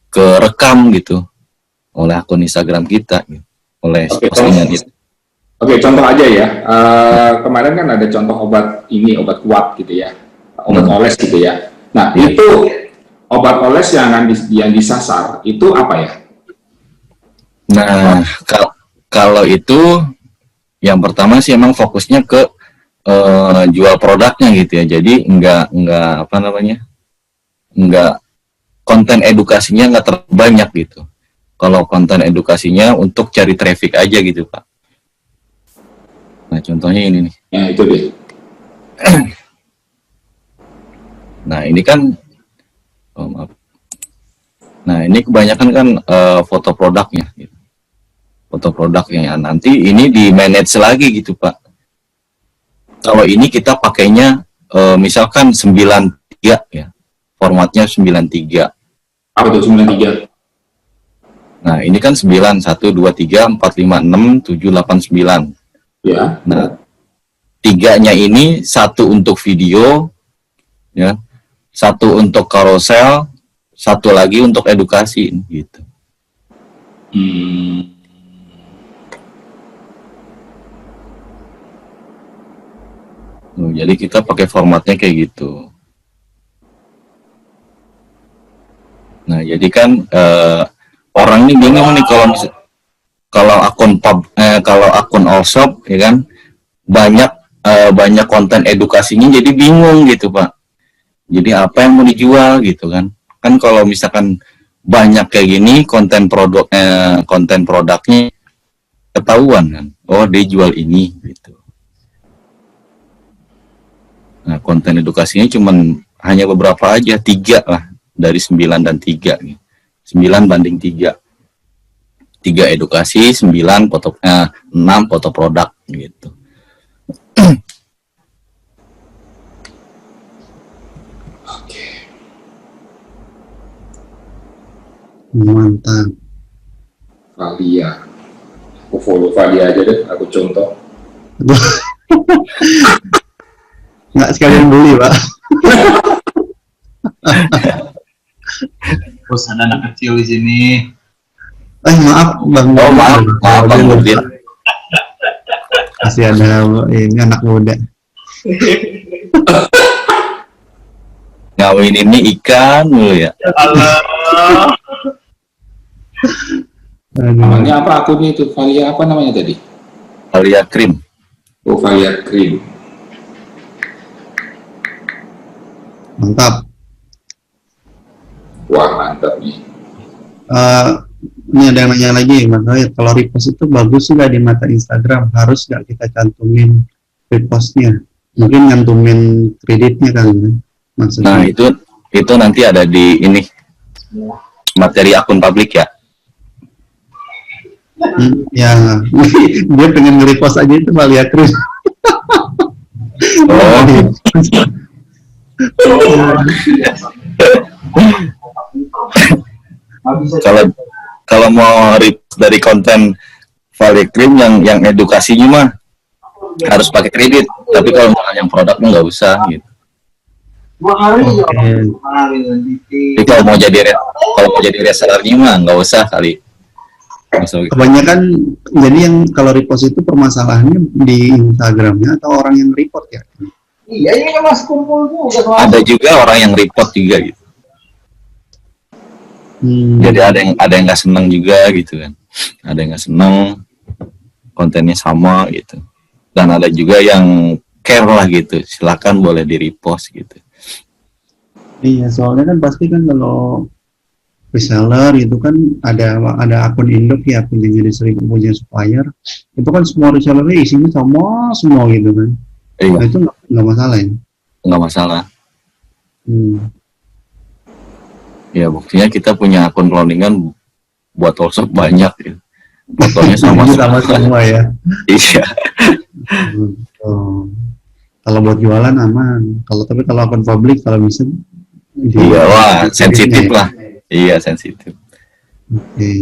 kerekam gitu oleh akun Instagram kita, gitu, oleh postingan itu. Oke, contoh aja ya. Kemarin kan ada contoh obat kuat gitu ya, obat oles gitu ya. Nah itu obat oles yang disasar itu apa ya? Nah kalau itu yang pertama sih emang fokusnya ke jual produknya gitu ya, jadi enggak apa namanya, enggak konten edukasinya enggak terlalu banyak gitu. Kalau konten edukasinya untuk cari traffic aja gitu Pak. Nah contohnya ini nih. Ya itu deh. Nah ini kan maaf. Nah ini kebanyakan kan foto produknya gitu. Foto produknya, nanti ini di manage lagi gitu Pak. Kalau ini kita pakainya misalkan 93 ya, formatnya 93. Apa itu 93? Nah ini kan 9, 1, 2, 3, 4, 5, 6, 7, 8, 9. Ya. Nah 3-nya ini 1 untuk video, ya, 1 untuk carousel, 1 lagi untuk edukasi gitu. Jadi kita pakai formatnya kayak gitu. Nah, jadi kan orang ini bingung nih kalau akun Allshop ya kan banyak konten edukasinya, jadi bingung gitu Pak. Jadi apa yang mau dijual gitu kan? Kan kalau misalkan banyak kayak gini konten produknya ketahuan kan. Oh, dia jual ini gitu. Nah, konten edukasinya cuman hanya beberapa aja, 3 lah dari 9 dan 3 nih. 9 banding 3. 3 edukasi, 6 foto produk gitu. Mantap. Valia. Aku follow Valia aja deh, aku contoh. Nggak sekalian beli Pak. Terus ada anak kecil di sini. Maaf Bang. Oh maaf Bang Nurdin. Masih ada ini anak muda. Ngawin ini ikan dulu ya. Allah. Namanya apa akunnya itu? Valia apa namanya tadi? Valia Cream. Oh, Valia Cream. Mantap. Wah, mantap nih. Ini ada yang nanya lagi, kalau repost itu bagus nggak di mata Instagram? Harus nggak kita cantumin repostnya? Mungkin nyantumin kreditnya kali ya? Maksudnya. Nah itu nanti ada di ini materi akun publik ya. Ya, dia pengen nge-repost aja itu Valia Cream. Oh. Kalau mau repost dari konten Valia Cream yang edukasinya mah harus pakai kredit, tapi kalau yang produknya nggak usah gitu. 2 hari ya. Oke. 2 hari nanti. Jadi kalau mau jadi resellernya mah nggak usah kali. Nggak usah. Kebanyakan jadi yang kalau repost itu permasalahannya di Instagramnya atau orang yang report ya? Iya, ini kan mas kumpul juga. Ada juga orang yang report juga gitu. Jadi ada yang nggak seneng juga gitu kan. Ada yang nggak seneng, kontennya sama gitu. Dan ada juga yang care lah gitu. Silakan boleh di repost gitu. Iya, soalnya kan pasti kan kalau reseller itu kan ada akun induk ya, akun yang jadi sering punya supplier. Itu kan semua resellernya isinya sama semua gitu kan. Iya. Nah, itu nggak masalah ya. Nggak masalah. Hmm. Ya buktinya kita punya akun cloningan buat workshop banyak ya. Fotonya sama Sama semua ya. Iya. Oh. Kalau buat jualan aman. Tapi kalau akun publik kalau bisa. Iya, wah sensitif lah. Iya sensitif. Oke.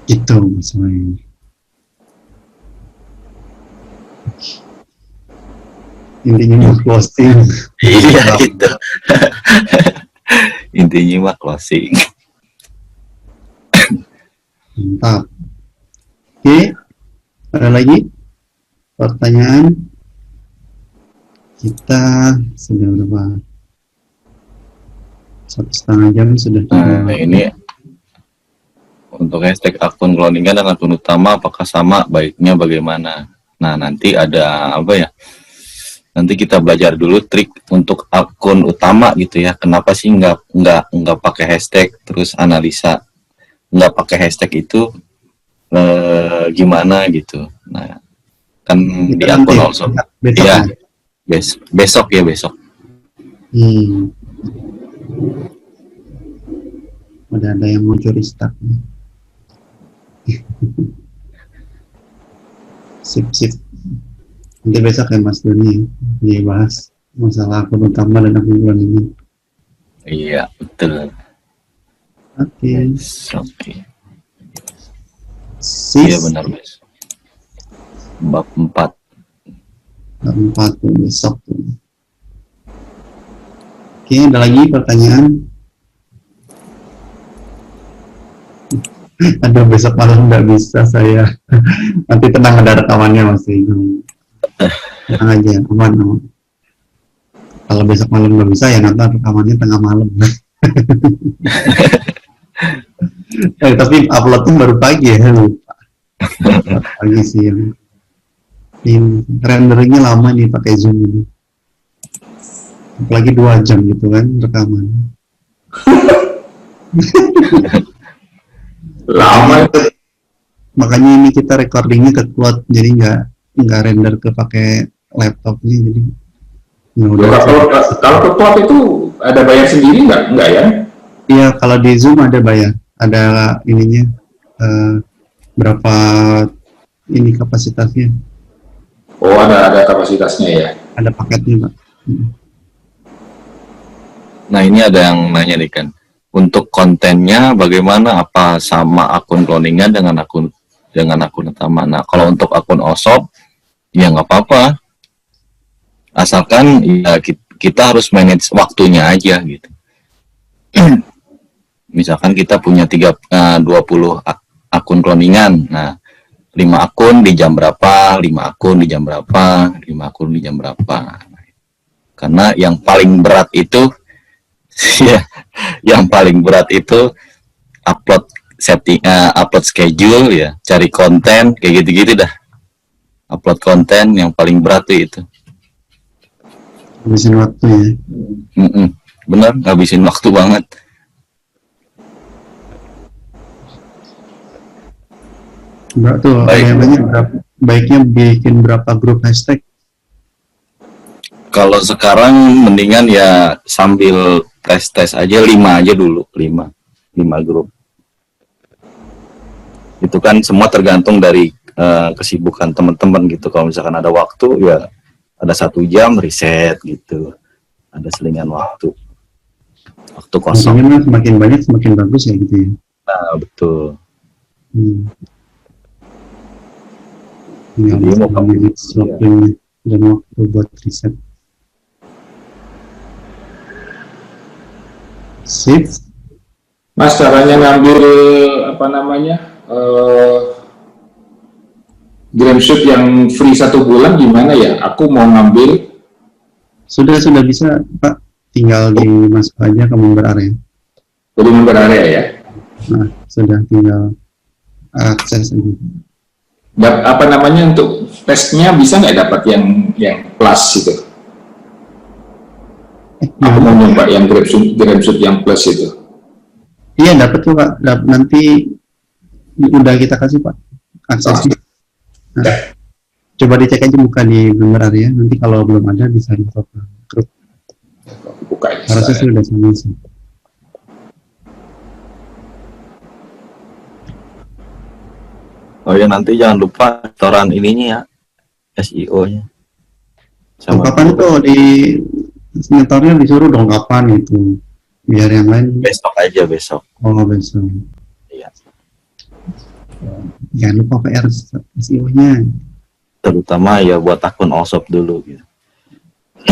Itu masalahnya. Intinya mau closing. Iya gitu. Intinya mah closing. Mantap. Oke, ada lagi pertanyaan? Kita sudah berapa? 1,5 jam sudah. Nah ini untuk hashtag akun cloningan dan akun utama apakah sama, baiknya bagaimana? Nah nanti ada apa ya? Nanti kita belajar dulu trik untuk akun utama gitu ya. Kenapa sih nggak pakai hashtag, terus analisa nggak pakai hashtag itu gimana gitu. Nah kan di akun also. Iya. Besok ya besok. Udah ada yang mau curi start. Sip. Nanti besok ya Mas Doni dibahas masalah akun utama dan akun cloningan. Iya betul. Oke. Oke. Iya benar Mas. Bab 4. Bab 4 tuh besok tuh. Oke, ada lagi pertanyaan? Aduh, besok malam nggak bisa saya. Nanti tenang, ada rekamannya masih. Tenang aja, aman. Kalau besok malam nggak bisa ya nanti rekamannya tengah malam. Tapi uploadnya baru pagi ya, lupa. Pagi sih yang ini renderingnya lama nih pakai Zoom ini. Apalagi 2 jam gitu kan rekaman. Lama itu. Makanya ini kita recordingnya ke cloud, jadi nggak render ke pakai laptopnya, jadi kalau ke cloud itu ada bayar sendiri nggak ya? Iya, kalau di Zoom ada bayar, ada ininya berapa ini kapasitasnya. Oh ada kapasitasnya ya? Ada paketnya Pak. Nah ini ada yang nanya nih kan, untuk kontennya bagaimana, apa sama akun cloningan dengan akun utama? Nah kalau untuk akun OSOP ya nggak apa-apa, asalkan ya kita harus manage waktunya aja gitu. Misalkan kita punya 20 akun cloningan, nah 5 akun di jam berapa, 5 akun di jam berapa, 5 akun di jam berapa. Karena yang paling berat itu ya, yang paling berat itu upload schedule ya, cari konten kayak gitu-gitu dah. Upload konten yang paling berat itu. Habisin waktu ya. Bener, ngabisin waktu banget. Baiknya bikin berapa grup hashtag? Kalau sekarang mendingan ya sambil tes aja 5 aja dulu, 5 grup. Itu kan semua tergantung dari kesibukan teman-teman gitu. Kalau misalkan ada waktu ya ada 1 jam riset gitu, ada selingan waktu kosong. Maksudnya semakin banyak semakin bagus ya gitu ya. Nah betul. Jadi mau manage waktunya dan waktu buat riset. Sip. Mas, caranya ngambil apa namanya Gramshoot yang free 1 bulan gimana ya? Aku mau ngambil. Sudah bisa Pak, tinggal dimasuk aja ke member area. Jadi member area ya. Nah, sudah tinggal akses aja. Apa namanya untuk tesnya bisa nggak dapat yang plus itu? Aku mau nyoba yang Gramshoot yang plus itu. Iya, dapat tuh Pak. Nanti udah kita kasih Pak aksesnya. Nah, coba dicek aja buka di member area. Nanti kalau belum ada bisa info ke grup. Buka ya. Harusnya sudah sama sih. Oh ya, nanti jangan lupa setoran ininya ya, SEO-nya. Kapan tuh di nyetornya disuruh dong kapan itu? Biar yang lain. Besok aja, besok. Oh, besok. Iya. Jangan lupa PR SEO-nya. Terutama ya buat akun OSOP dulu gitu.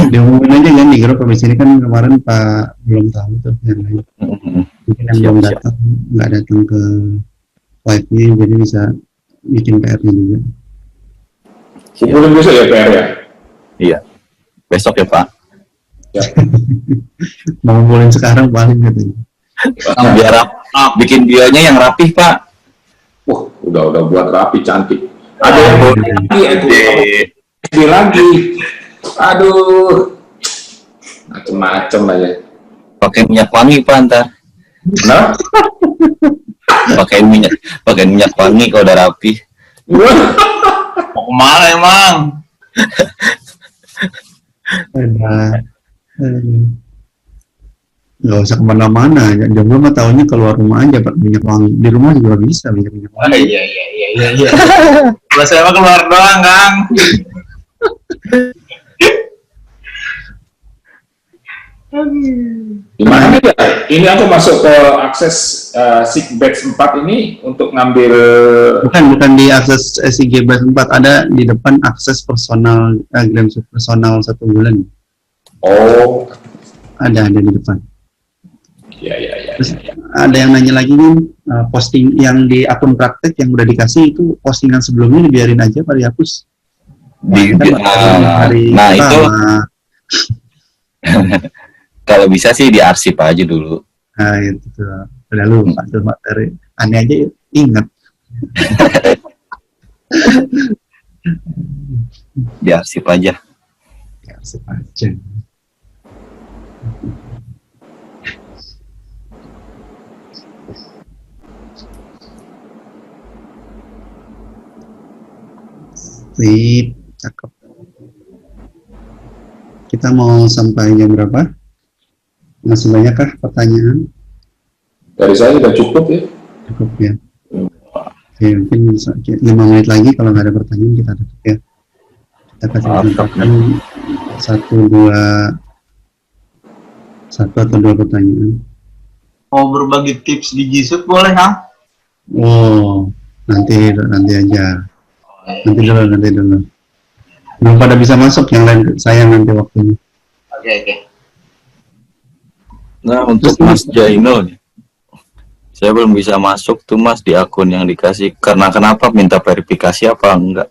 Diumumin aja kan di grup. Habis ini kan kemarin Pak belum tahu tuh yang lain. Mungkin yang belum datang, nggak datang ke live-nya, jadi bisa bikin PR-nya juga. Kumpulin besok ya PR ya? Iya. Besok ya Pak. Ya. Mau ngumpulin sekarang paling katanya. Biar bikin bionya yang rapih Pak. Udah buat rapi, cantik. Ada yang lagi. Aduh, macem-macem aja. Pakai minyak wangi Pak ntar. Nah, pakai minyak wangi kalau udah rapi. Mau kemana emang? Nggak usah kemana-mana, jomblo mah tahunya keluar rumah aja pakai minyak wangi. Di rumah juga bisa minyak Oh, wangi. iya. Kalau saya mah keluar doang, Kang. gimana ya? Ini aku masuk ke akses Sigbatch 4 ini untuk ngambil. Bukan di akses SIG Batch 4, ada di depan akses personal Gramshoot personal 1 bulan. Oh, Ada di depan. ya. Terus ada yang nanya lagi nih, posting yang di akun praktek yang udah dikasih itu postingan sebelumnya dibiarin aja Pak, dihapus. Nah itu kalau bisa sih diarsip aja dulu. Nah itu tuh, udah lupa tuh materi. Aneh aja ingat. Diarsip aja. Diarsip aja. Sip, cakep. Kita mau sampai jam berapa? Masih banyakkah pertanyaan? Dari saya sudah cukup ya. Cukup ya. Oke, mungkin bisa 5 menit lagi kalau nggak ada pertanyaan kita tutup ya. Kita kasih kesempatan 1 atau 2 pertanyaan. Mau berbagi tips di G-Suite boleh, Kang? Oh, nanti aja. Nanti dulu. Belum pada bisa masuk, yang lain saya nanti waktunya. Oke. Nah untuk Mas Jainul nih, saya belum bisa masuk tuh Mas di akun yang dikasih. Karena kenapa? Minta verifikasi apa enggak?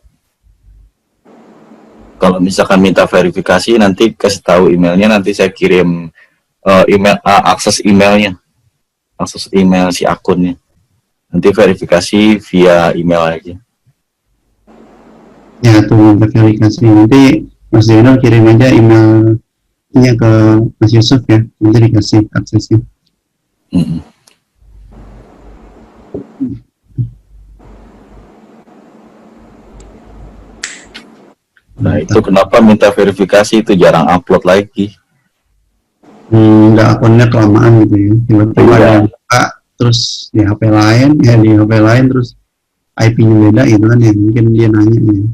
Kalau misalkan minta verifikasi, nanti kasih tahu emailnya, nanti saya kirim email akses emailnya, akses email si akunnya. Nanti verifikasi via email aja. Ya tuh verifikasi, nanti Mas Zainal kirim aja emailnya ke Mas Yusuf ya, nanti dikasih aksesnya. Nah itu kenapa minta verifikasi, itu jarang upload lagi. Nggak, akunnya kelamaan gitu ya, tiba-tiba ada yang buka, terus di HP lain terus IP-nya beda gitu kan ya, mungkin dia nanya ya.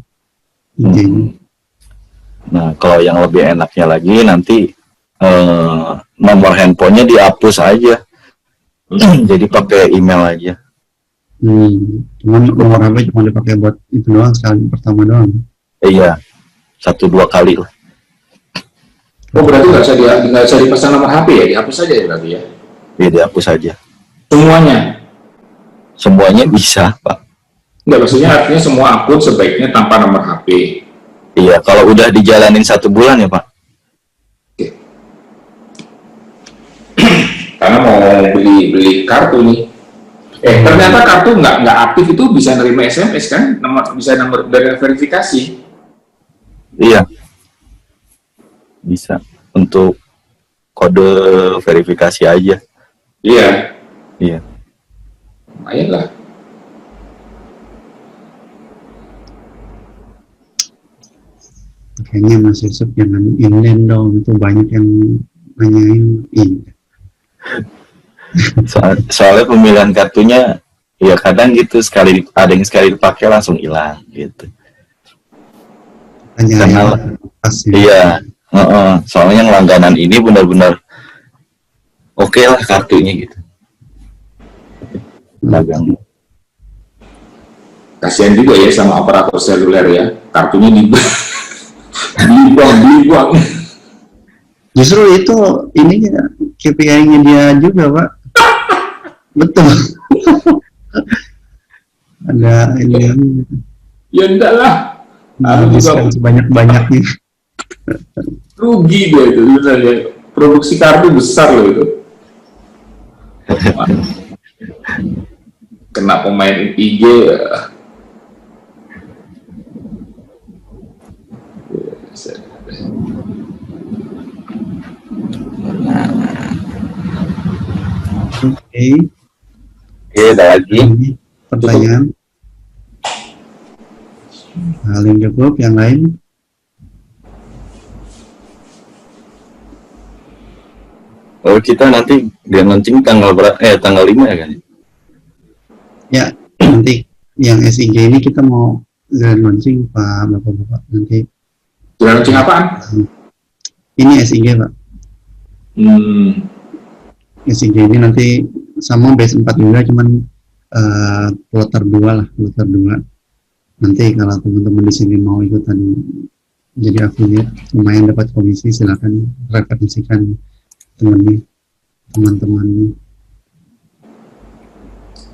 Nah kalau yang lebih enaknya lagi nanti nomor handphonenya dihapus aja. Jadi pakai email aja. Cuman nomor HP cuma dipakai buat itu doang, sekali pertama doang. Iya, 1-2 kali lah. Oh berarti nggak usah dipasang nomor HP ya, dihapus saja ya berarti ya? Ya dihapus saja. Semuanya? Semuanya bisa, Pak. Enggak, maksudnya artinya semua akun sebaiknya tanpa nomor HP. Iya, kalau udah dijalanin 1 bulan ya, Pak. Oke. Karena mau beli kartu nih. Ternyata kartu nggak aktif itu bisa nerima SMS kan? Bisa nomor dari verifikasi. Iya. Bisa. Untuk kode verifikasi aja. Iya. Iya. Lumayan lah. Kayaknya Mas Yusuf jangan inden dong, itu banyak yang nanyain ini. Soalnya pemilihan kartunya ya kadang gitu, ada yang sekali dipakai langsung hilang gitu. Hanya Karena pas ya. iya, soalnya yang langganan ini benar-benar oke lah kartunya gitu. Dagang. Kasihan juga ya sama operator seluler ya, kartunya dibuang. Justru itu ininya KPI-nya dia juga, Pak. Betul. Ada ini. Ya enggak lah. Aku juga sebanyak-banyaknya. rugi dia itu, benar ya. Produksi kartu besar loh itu. Kena pemain IG. Oke. Ada lagi. Ini pertanyaan. Hal yang cukup, yang lain? Oh, kita nanti dia launching tanggal berapa? Tanggal 5 ya kan? Ya, nanti yang SIG ini kita mau grand launching, Pak, Bapak-Bapak. Nanti Launching apaan? ini SIG, Pak. SIG ini nanti sama base 4 juga, cuman kloter 2 lah, kloter 2. Nanti kalau teman-teman di sini mau ikutan jadi affiliate, lumayan dapat komisi, silakan referensikan teman-temannya.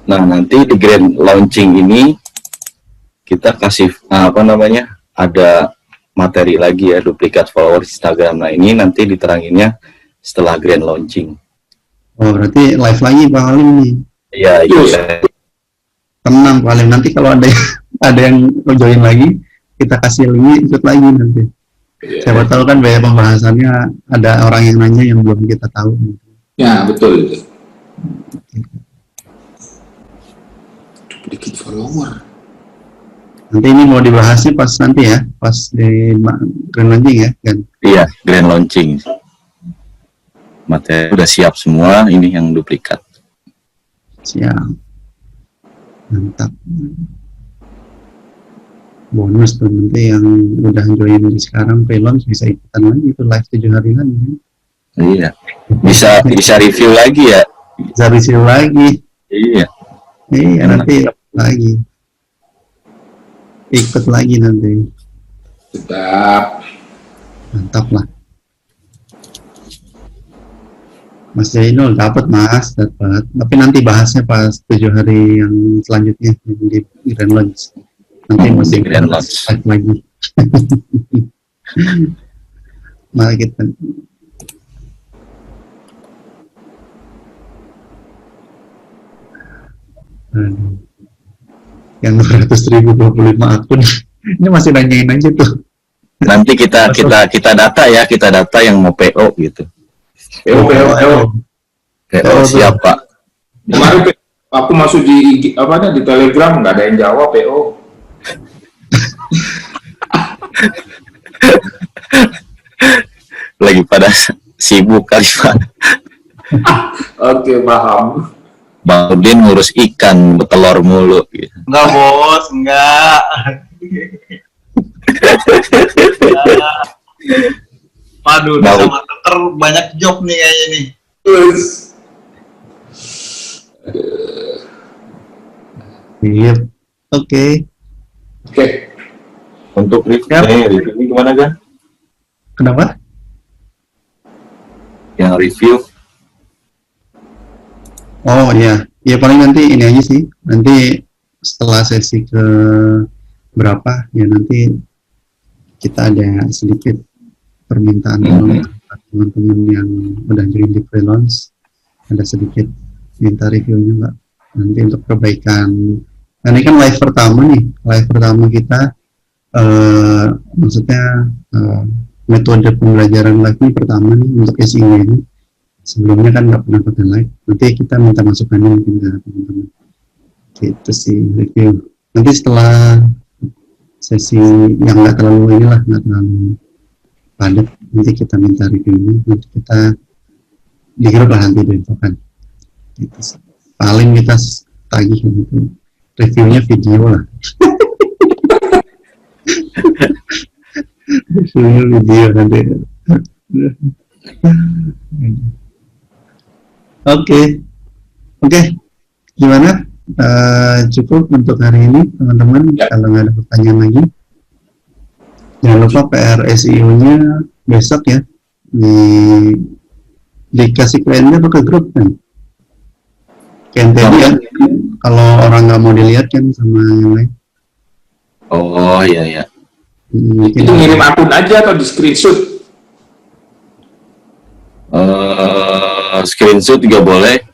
Nah, nanti di grand launching ini kita kasih ada materi lagi ya, duplikat follower Instagram. Nah, ini nanti diteranginnya setelah grand launching. Oh, berarti live lagi Pak Halim nih. Iya. Tenang Pak Halim, nanti kalau ada yang join lagi, kita kasih link, ikut lagi nanti. Siapa tahu kan banyak pembahasannya, ada orang yang nanya yang belum kita tahu. Ya, betul. Dikit follower. Nanti ini mau dibahasnya pas nanti ya, pas di grand launching ya kan? Iya, grand launching. Materi udah siap semua, ini yang duplikat. Siap. Mantap. Bonus tuh nanti yang udah join di sekarang pre-launch bisa ikutan lagi itu live 7 hari lagi. Iya. Bisa review lagi ya. Bisa review lagi. Iya. Iya, nanti lagi. Ikut lagi nanti. Tetap. Mantap lah. Mas Jainul dapat Mas, dapat. Tapi nanti bahasnya pas 7 hari yang selanjutnya di grand launch. Nanti masih grand launch lagi. Mari kita. Yang 200.025 akun ini masih nanyain aja tuh. Nanti kita data ya, kita data yang mau PO gitu. PO siapa? Kemarin aku masuk di Telegram nggak ada yang jawab PO. Lagi pada sibuk kali Pak. Oke, paham. Bang Udin ngurus ikan betelor mulu gitu. Enggak bos, enggak. Waduh, sama dokter banyak job nih kayaknya nih. Iya. Oke. Untuk review ini gimana kan? Kenapa? Yang review Oh iya, ya paling nanti ini aja sih. Nanti setelah sesi ke berapa ya nanti kita ada sedikit permintaan tolong teman-teman yang udah join di freelance, ada sedikit minta reviewnya Mbak. Nanti untuk perbaikan. Nah, ini kan live pertama kita maksudnya metode pembelajaran live ini pertama nih untuk SEO ini. Sebelumnya kan nggak pernah pakai live. Nanti kita minta masukannya mungkin ke teman-teman. Gitu sih review. Nanti setelah sesi yang nggak terlalu padat, nanti kita minta reviewnya. Nanti kita di grup lah nanti diinfokan. Gitu sih. Paling kita tagih gitu. Reviewnya video lah. Reviewnya video nanti. Oke. Gimana? Cukup untuk hari ini, teman-teman. Ya. Kalau nggak ada pertanyaan lagi, jangan lupa PR SEO-nya besok ya. Dikasih ke anda atau ke grup kan? Kayak tadi ya. Kalau orang nggak mau dilihat kan sama yang lain. Oh iya. Mungkin Itu ngirim akun aja atau di screenshot? Screenshot juga boleh,